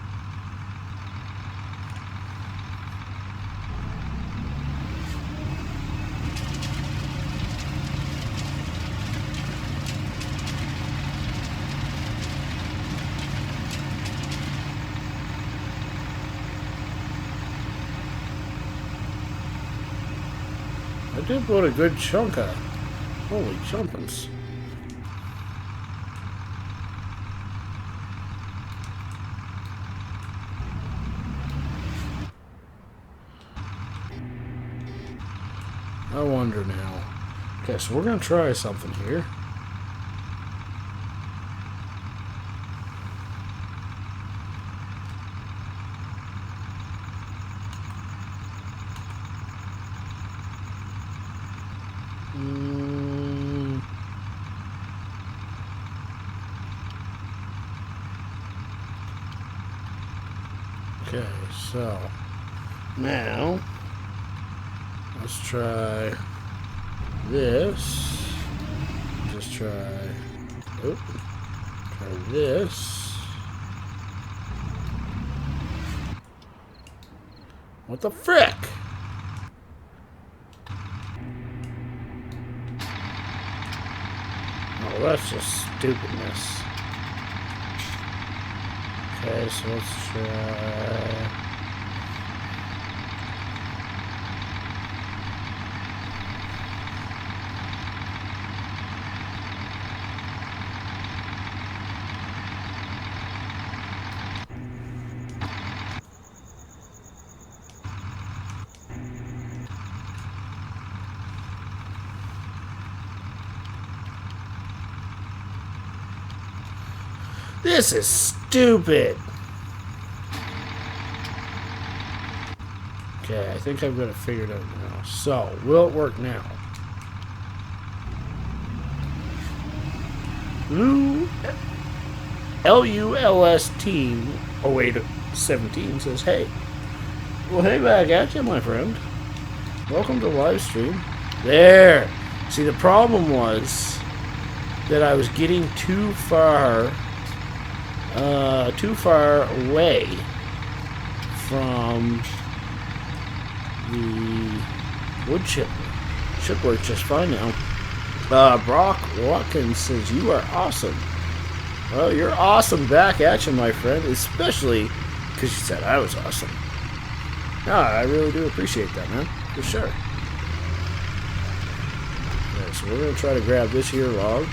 I did put a good chunk of. Holy jumpins'. I wonder now. Okay, so we're gonna try something here. Okay, so now let's try this. Just try. Oop, try this. What the frick? Oh, that's just stupidness. Okay, so let's try. This is stupid. Okay, I think I've got it figured out now. So, will it work now? LULS team 0817 says, hey. Well, hey back at you, my friend. Welcome to live stream. There. See, the problem was that I was getting too far away from the wood chipper. Should work just fine now. Brock Watkins says, you are awesome. Well, you're awesome back at you, my friend, especially because you said I was awesome. No, I really do appreciate that, man, for sure. Okay, so we're going to try to grab this here log.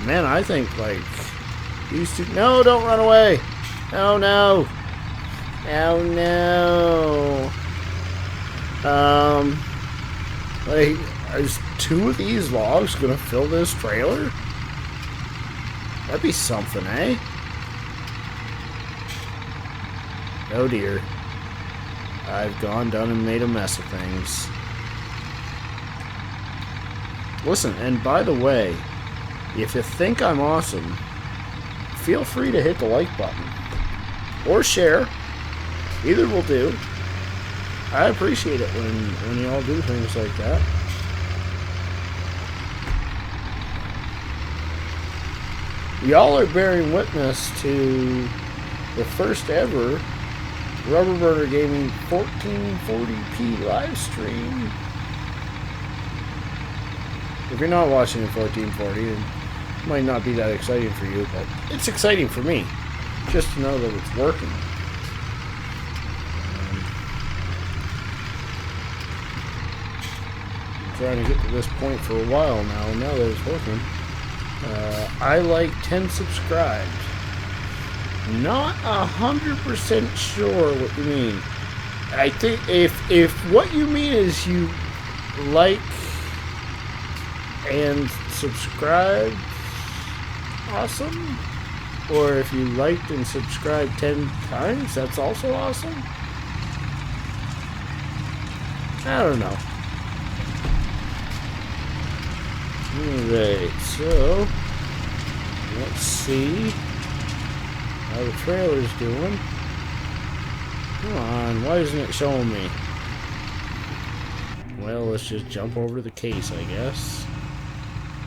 Man, I think, like, these two... No, don't run away! Oh, no! Oh, no! Like, is 2 of these logs gonna fill this trailer? That'd be something, eh? Oh dear. I've gone down and made a mess of things. Listen, and by the way, if you think I'm awesome, feel free to hit the like button. Or share. Either will do. I appreciate it when you all do things like that. Y'all are bearing witness to the first ever Rubber Burner Gaming 1440p live stream. If you're not watching in 1440, it might not be that exciting for you, but it's exciting for me just to know that it's working. Trying to get to this point for a while now, and now that it's working. I like 10 subscribed. Not 100% sure what you mean. I think if what you mean is you like and subscribe, awesome. Or if you liked and subscribed 10 times, that's also awesome. I don't know. Alright, so let's see how the trailer's doing. Come on, why isn't it showing me? Well, let's just jump over to the case, I guess.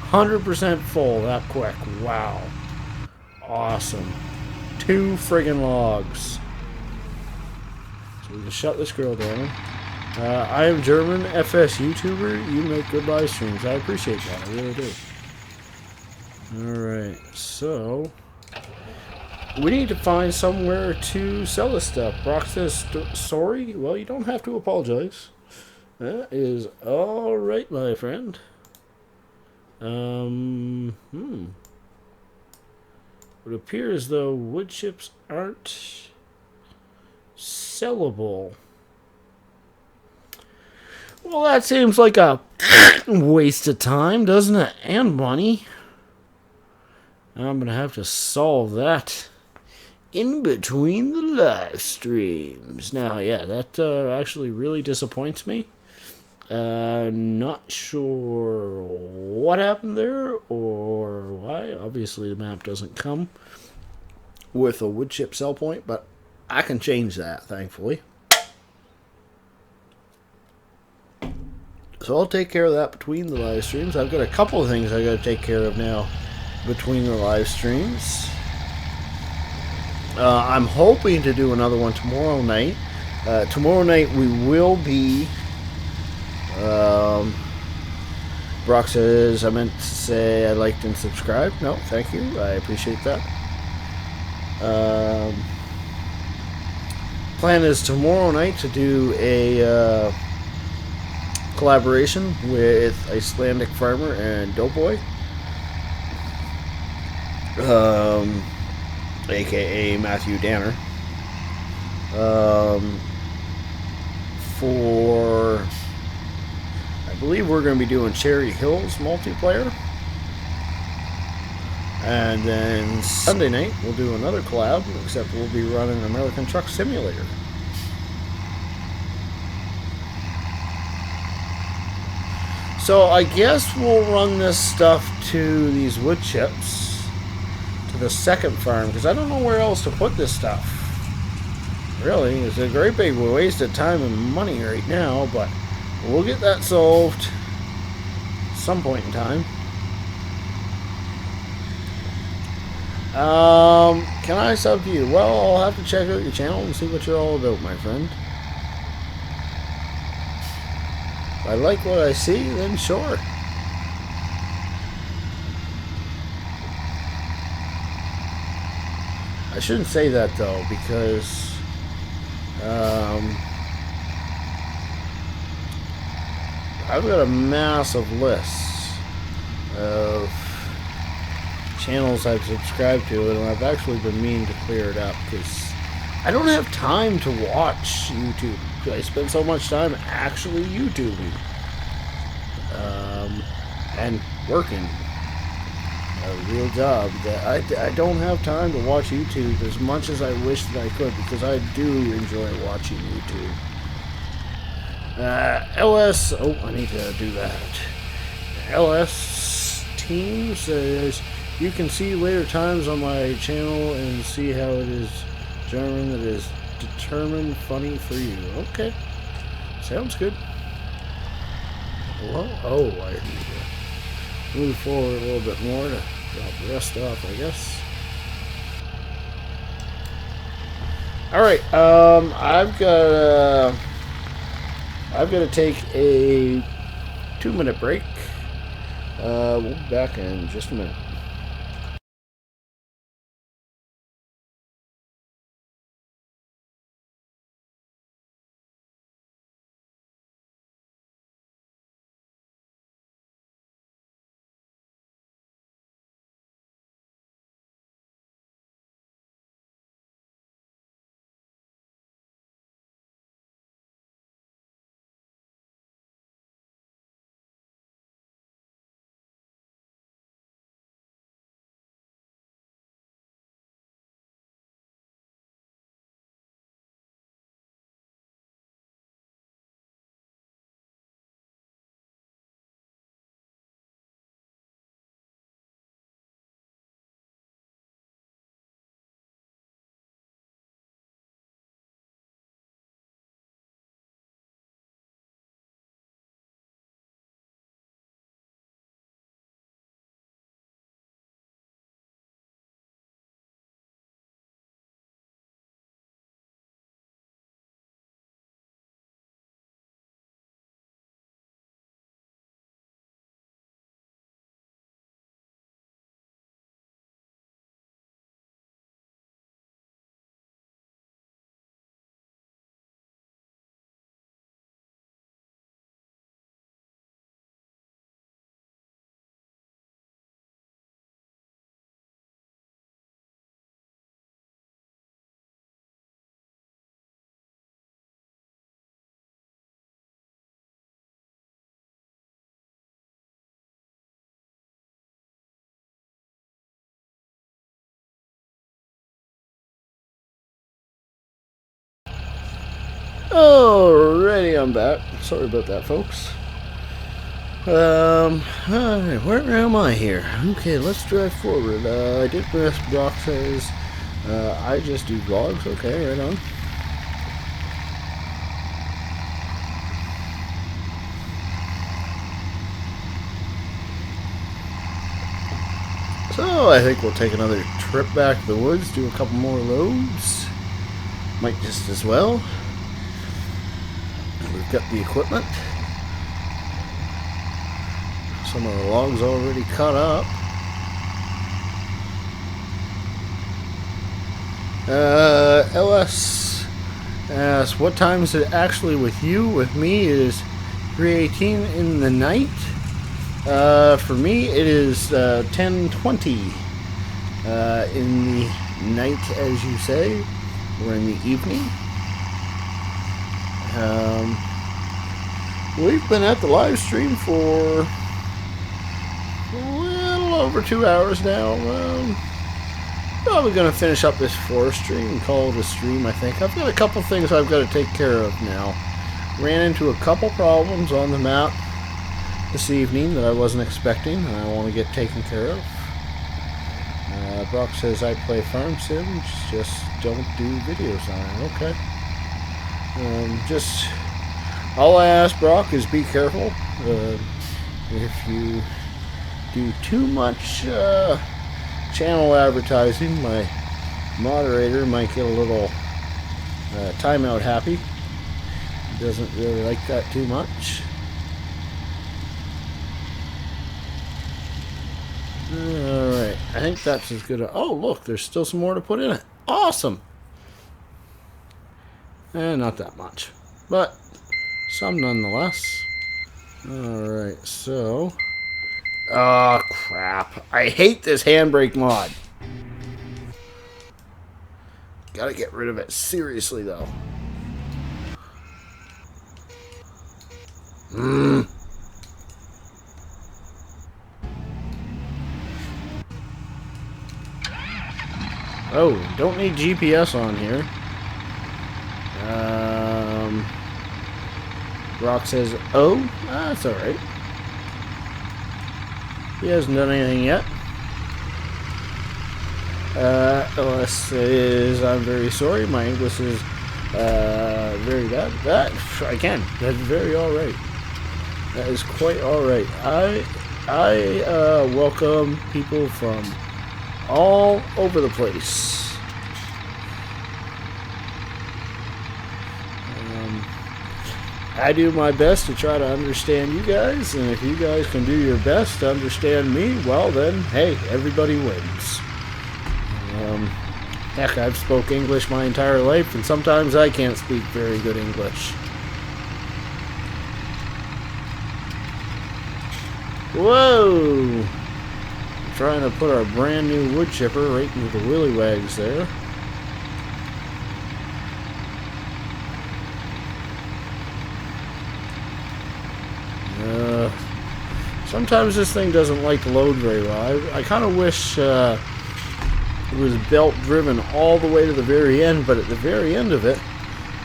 100% full that quick. Wow. Awesome. 2 friggin' logs. So we can shut this grill down. I am German, FS YouTuber. You make good live streams. I appreciate that. I really do. Alright, so we need to find somewhere to sell this stuff. Brock says, sorry? Well, you don't have to apologize. That is alright, my friend. It appears though wood chips aren't sellable. Well, that seems like a waste of time, doesn't it? And money. I'm going to have to solve that in between the live streams. Now, yeah, that actually really disappoints me. Not sure what happened there or why. Obviously, the map doesn't come with a wood chip sell point, but I can change that, thankfully. So I'll take care of that between the live streams. I've got a couple of things I got to take care of now between the live streams. I'm hoping to do another one tomorrow night. Tomorrow night we will be... Brock says, I meant to say I liked and subscribed. No, thank you. I appreciate that. Plan is tomorrow night to do a collaboration with Icelandic Farmer and Doughboy. AKA Matthew Danner. For... I believe we're going to be doing Cherry Hills multiplayer. And then Sunday night we'll do another collab, except we'll be running American Truck Simulator. So I guess we'll run this stuff to these wood chips, to the second farm, because I don't know where else to put this stuff. Really, it's a great big waste of time and money right now, but we'll get that solved at some point in time. Can I sub to you? Well, I'll have to check out your channel and see what you're all about, my friend. If I like what I see, then sure. I shouldn't say that though, because I've got a massive list of channels I've subscribed to, and I've actually been meaning to clear it up because I don't have time to watch YouTube. I spend so much time actually YouTubing and working a real job that I don't have time to watch YouTube as much as I wish that I could, because I do enjoy watching YouTube. LS, oh, I need to do that. LS Team says, you can see later times on my channel and see how it is German that is determined funny for you. Okay. Sounds good. Well, oh, I need to move forward a little bit more to drop the rest off, I guess. Alright, I've got to take a 2-minute break. We'll be back in just a minute. Alrighty, I'm back. Sorry about that, folks. Where am I here? Okay, let's drive forward. I did press Brock says, I just do vlogs. Okay, right on. So, I think we'll take another trip back to the woods, do a couple more loads. Might just as well. We've got the equipment. Some of the logs already cut up. LS asks, what time is it actually with you? With me, it is 3:18 in the night. For me, it is 10:20 in the night, as you say, or in the evening. We've been at the live stream for a little over 2 hours now. Probably going to finish up this forestry and call it a stream, I think. I've got a couple things I've got to take care of now. Ran into a couple problems on the map this evening that I wasn't expecting, and I want to get taken care of. Brock says I play Farm Sims, just don't do videos on it. Okay. All I ask, Brock, is be careful. If you do too much channel advertising, my moderator might get a little timeout happy. He doesn't really like that too much. Alright, I think that's as good. Oh, look, there's still some more to put in it. Awesome! Not that much, but some nonetheless. Alright, so... Oh, crap. I hate this handbrake mod. Gotta get rid of it. Seriously, though. Oh, don't need GPS on here. Rock says, oh, that's alright. He hasn't done anything yet. LS says, I'm very sorry, my English is very bad. That's very alright. That is quite alright. I welcome people from all over the place. I do my best to try to understand you guys, and if you guys can do your best to understand me, well then, hey, everybody wins. Heck, I've spoke English my entire life, and sometimes I can't speak very good English. Whoa! I'm trying to put our brand new wood chipper right into the willy wags there. Sometimes this thing doesn't like to load very well. I kind of wish it was belt driven all the way to the very end, but at the very end of it,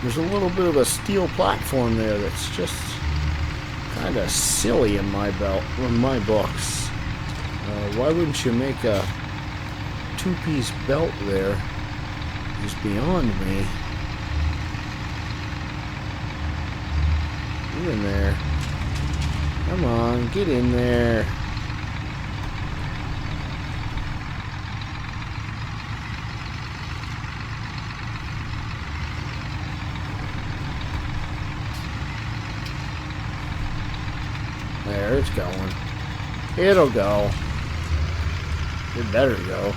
there's a little bit of a steel platform there that's just kind of silly in my books. Why wouldn't you make a two-piece belt there? It's beyond me. Get in there. Come on, get in there. There, it's going. It'll go. It better go.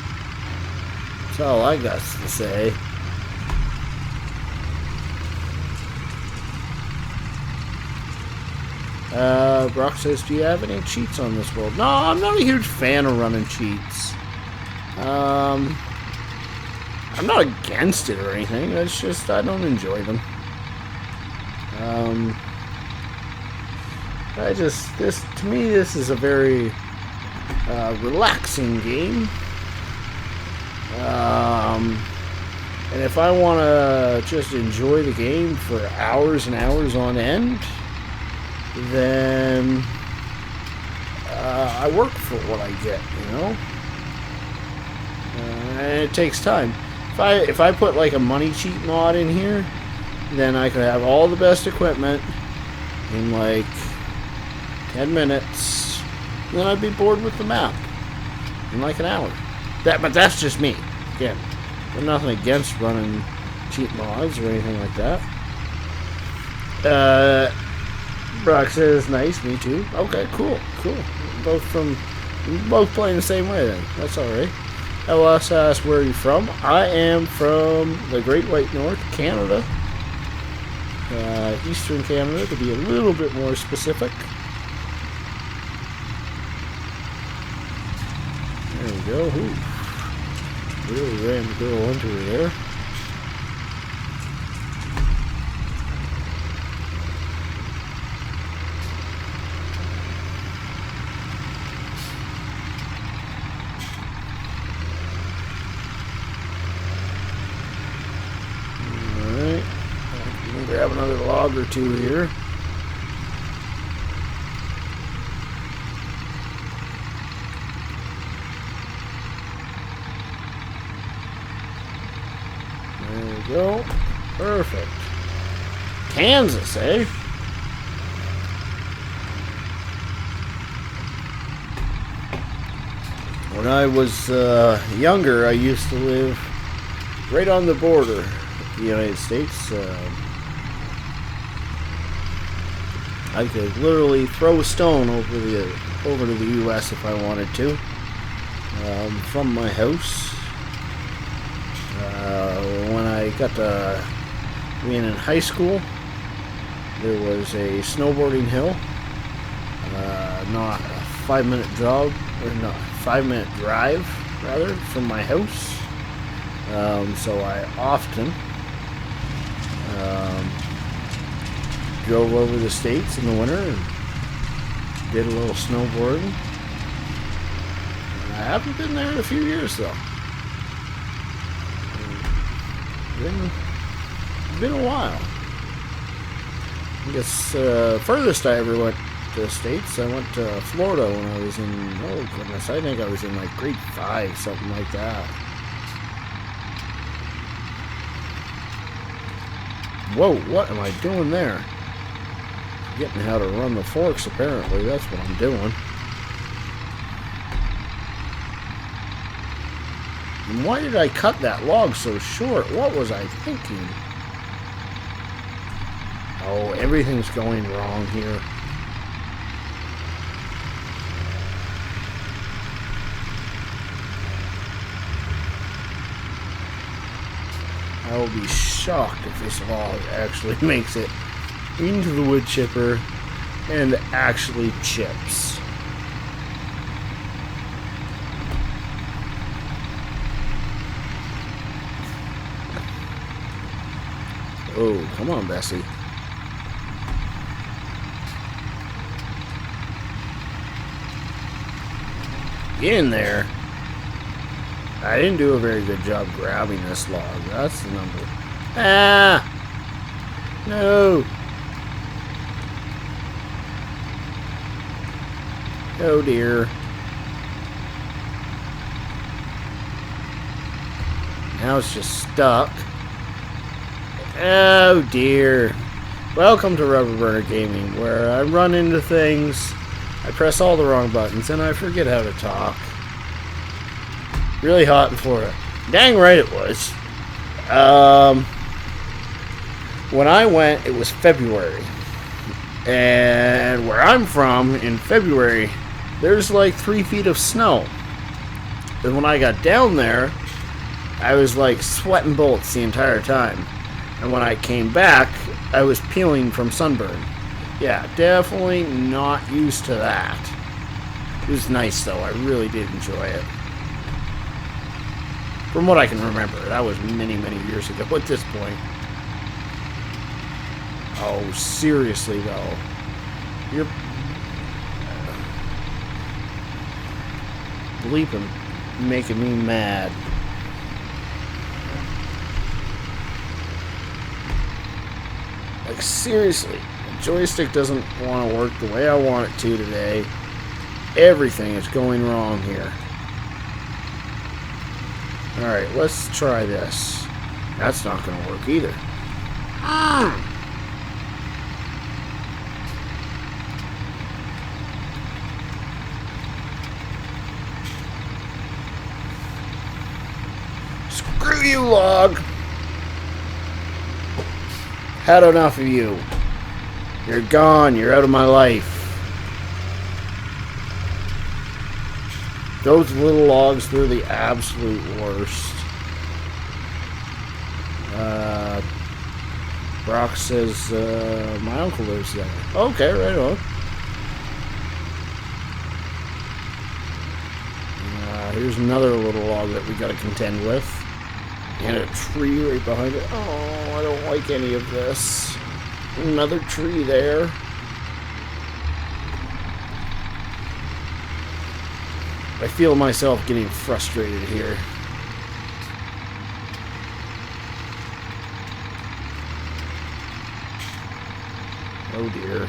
That's all I got to say. Brock says, do you have any cheats on this world? No, I'm not a huge fan of running cheats. I'm not against it or anything. It's just I don't enjoy them. To me, this is a very relaxing game. And if I want to just enjoy the game for hours and hours on end, then I work for what I get, you know? And it takes time. If I put like a money cheat mod in here, then I could have all the best equipment in like 10 minutes. Then I'd be bored with the map in like an hour. But that's just me. Again, I'm nothing against running cheat mods or anything like that. Brock says, nice, me too. Okay, cool. Both playing the same way then. That's alright. LS asks, where are you from? I am from the Great White North, Canada. Eastern Canada, to be a little bit more specific. There we go. Ooh. Really ran the girl into her there. Alright. Grab another log or two here. There we go. Perfect. Kansas, eh? When I was younger, I used to live right on the border of the United States. I could literally throw a stone over to the U.S. if I wanted to, from my house. When I got to being in high school, there was a snowboarding hill, not a 5-minute job, or not 5-minute drive, rather, from my house. So I often drove over the States in the winter and did a little snowboarding. I haven't been there in a few years, though. Been a while. I guess furthest I ever went to the States, I went to Florida when I was in, oh goodness, I think I was in like grade 5, something like that. Whoa, what am I doing there? Forgetting how to run the forks, apparently. That's what I'm doing. And why did I cut that log so short? What was I thinking? Oh, everything's going wrong here. I will be shocked if this log actually makes it into the wood chipper and actually chips. Oh, come on, Bessie. Get in there. I didn't do a very good job grabbing this log. That's the number. Ah! No! Oh dear. Now it's just stuck. Oh dear. Welcome to Rubber Burner Gaming, where I run into things, I press all the wrong buttons, and I forget how to talk. Really hot in Florida. Dang right it was. When I went, it was February. And where I'm from, in February, there's like 3 feet of snow. And when I got down there, I was like sweating bullets the entire time. And when I came back, I was peeling from sunburn. Yeah, definitely not used to that. It was nice though, I really did enjoy it. From what I can remember, that was many, many years ago at this point. Oh, seriously though. You're bleeping, making me mad. Like, seriously, the joystick doesn't want to work the way I want it to today. Everything is going wrong here. Alright, let's try this. That's not going to work either. Screw you, log! Had enough of you. You're gone. You're out of my life. Those little logs, they're the absolute worst. Brock says, my uncle lives there. Okay, right on. Here's another little log that we got to contend with. And a tree right behind it. Oh, I don't like any of this. Another tree there. I feel myself getting frustrated here. Oh dear.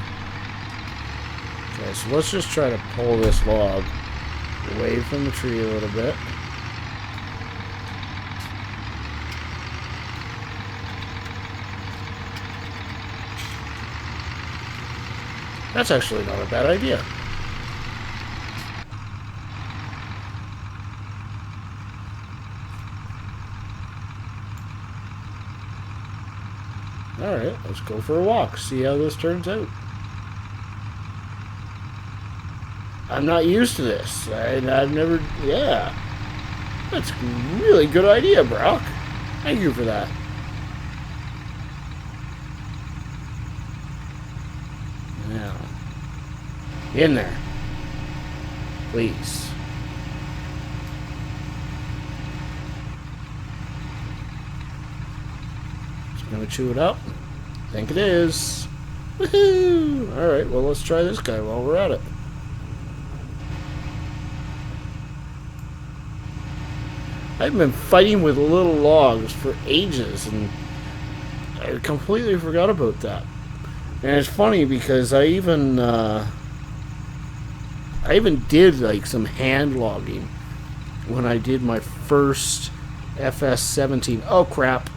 Okay, so let's just try to pull this log away from the tree a little bit. That's actually not a bad idea. Alright, let's go for a walk, see how this turns out. I'm not used to this. I've never... Yeah. That's a really good idea, Brock. Thank you for that. Now, in there. Please. Just gonna chew it up. I think it is. Woohoo! Alright, well, let's try this guy while we're at it. I've been fighting with little logs for ages, and I completely forgot about that. And it's funny because I even did like some hand logging when I did my first FS17. Oh crap!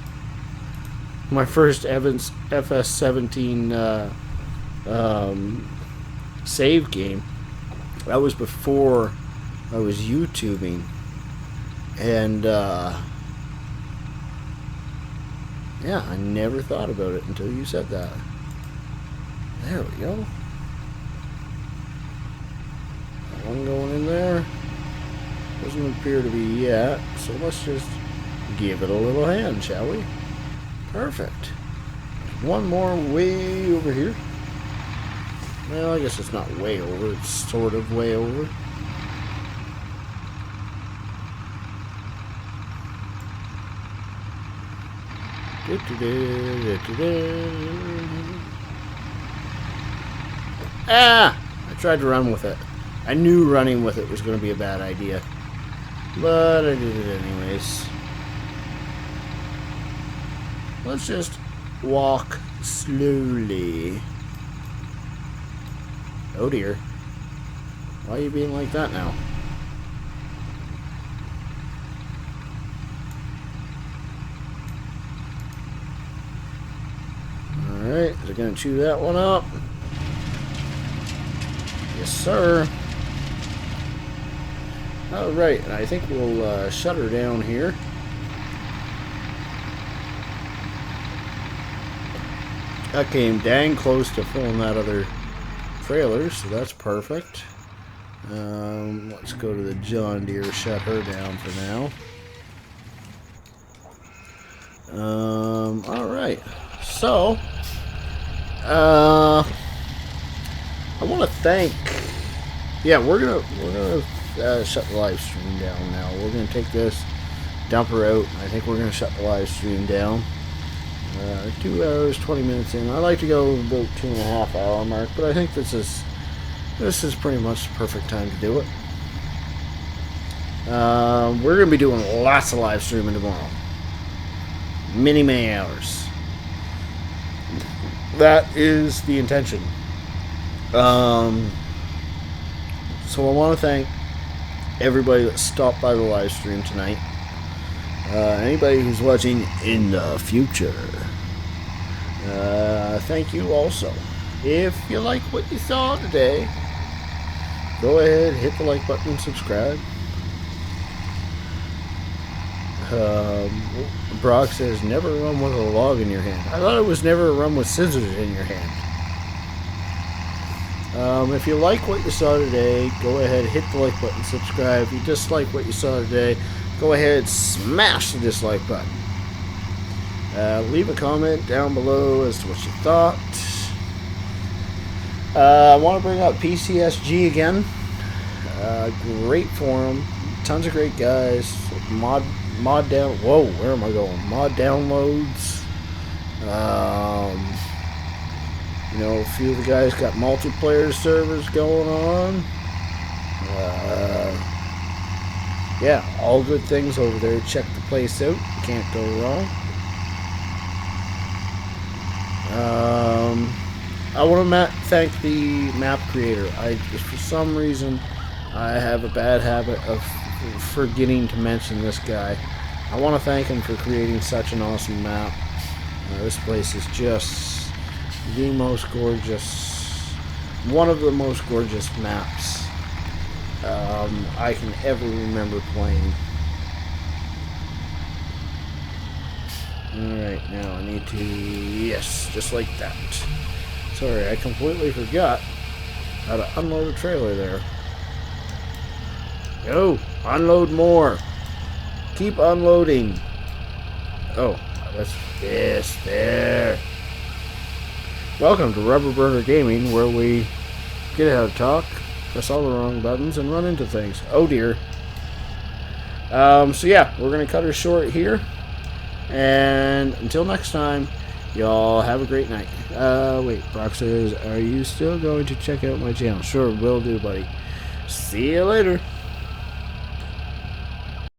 My first FS17 save game. That was before I was YouTubing. And, yeah, I never thought about it until you said that. There we go. That one going in there. Doesn't appear to be yet, so let's just give it a little hand, shall we? Perfect. One more way over here. Well, I guess it's not way over, it's sort of way over. Ah! I tried to run with it. I knew running with it was going to be a bad idea. But I did it anyways. Let's just walk slowly. Oh dear. Why are you being like that now? Alright, they're going to chew that one up. Yes, sir. Alright, and I think we'll shut her down here. That came dang close to filling that other trailer, so that's perfect. Let's go to the John Deere, shut her down for now. Alright, so I want to thank. Yeah, we're gonna shut the live stream down now. We're gonna take this, dump her out. I think we're gonna shut the live stream down. 2 hours, 20 minutes in. I like to go about 2.5 hour mark, but I think this is pretty much the perfect time to do it. We're gonna be doing lots of live streaming tomorrow. Many hours. that is the intention. So I want to thank everybody that stopped by the live stream tonight. Anybody who's watching in the future, thank you also. If you like what you saw today, go ahead, hit the like button and subscribe. Brock says, never run with a log in your hand. I thought it was never run with scissors in your hand. If you like what you saw today, go ahead, hit the like button, subscribe. If you dislike what you saw today, go ahead, smash the dislike button. Leave a comment down below as to what you thought. I want to bring up PCSG again. Great forum, tons of great guys. Mod down. Whoa, where am I going? Mod downloads. You know, a few of the guys got multiplayer servers going on. Yeah, all good things over there. Check the place out. Can't go wrong. I want to thank the map creator. For some reason, I have a bad habit of forgetting to mention this guy. I want to thank him for creating such an awesome map. This place is just the most gorgeous, one of the most gorgeous maps I can ever remember playing. Alright, now I need to, yes, just like that. Sorry, I completely forgot how to unload a trailer there. Go, unload more. Keep unloading. Oh, that's, yes, there. Welcome to Rubber Burner Gaming, where we get how to talk, press all the wrong buttons, and run into things. Oh dear. So yeah, we're going to cut her short here. And until next time, y'all have a great night. Wait, Brock says, are you still going to check out my channel? Sure, will do, buddy. See you later.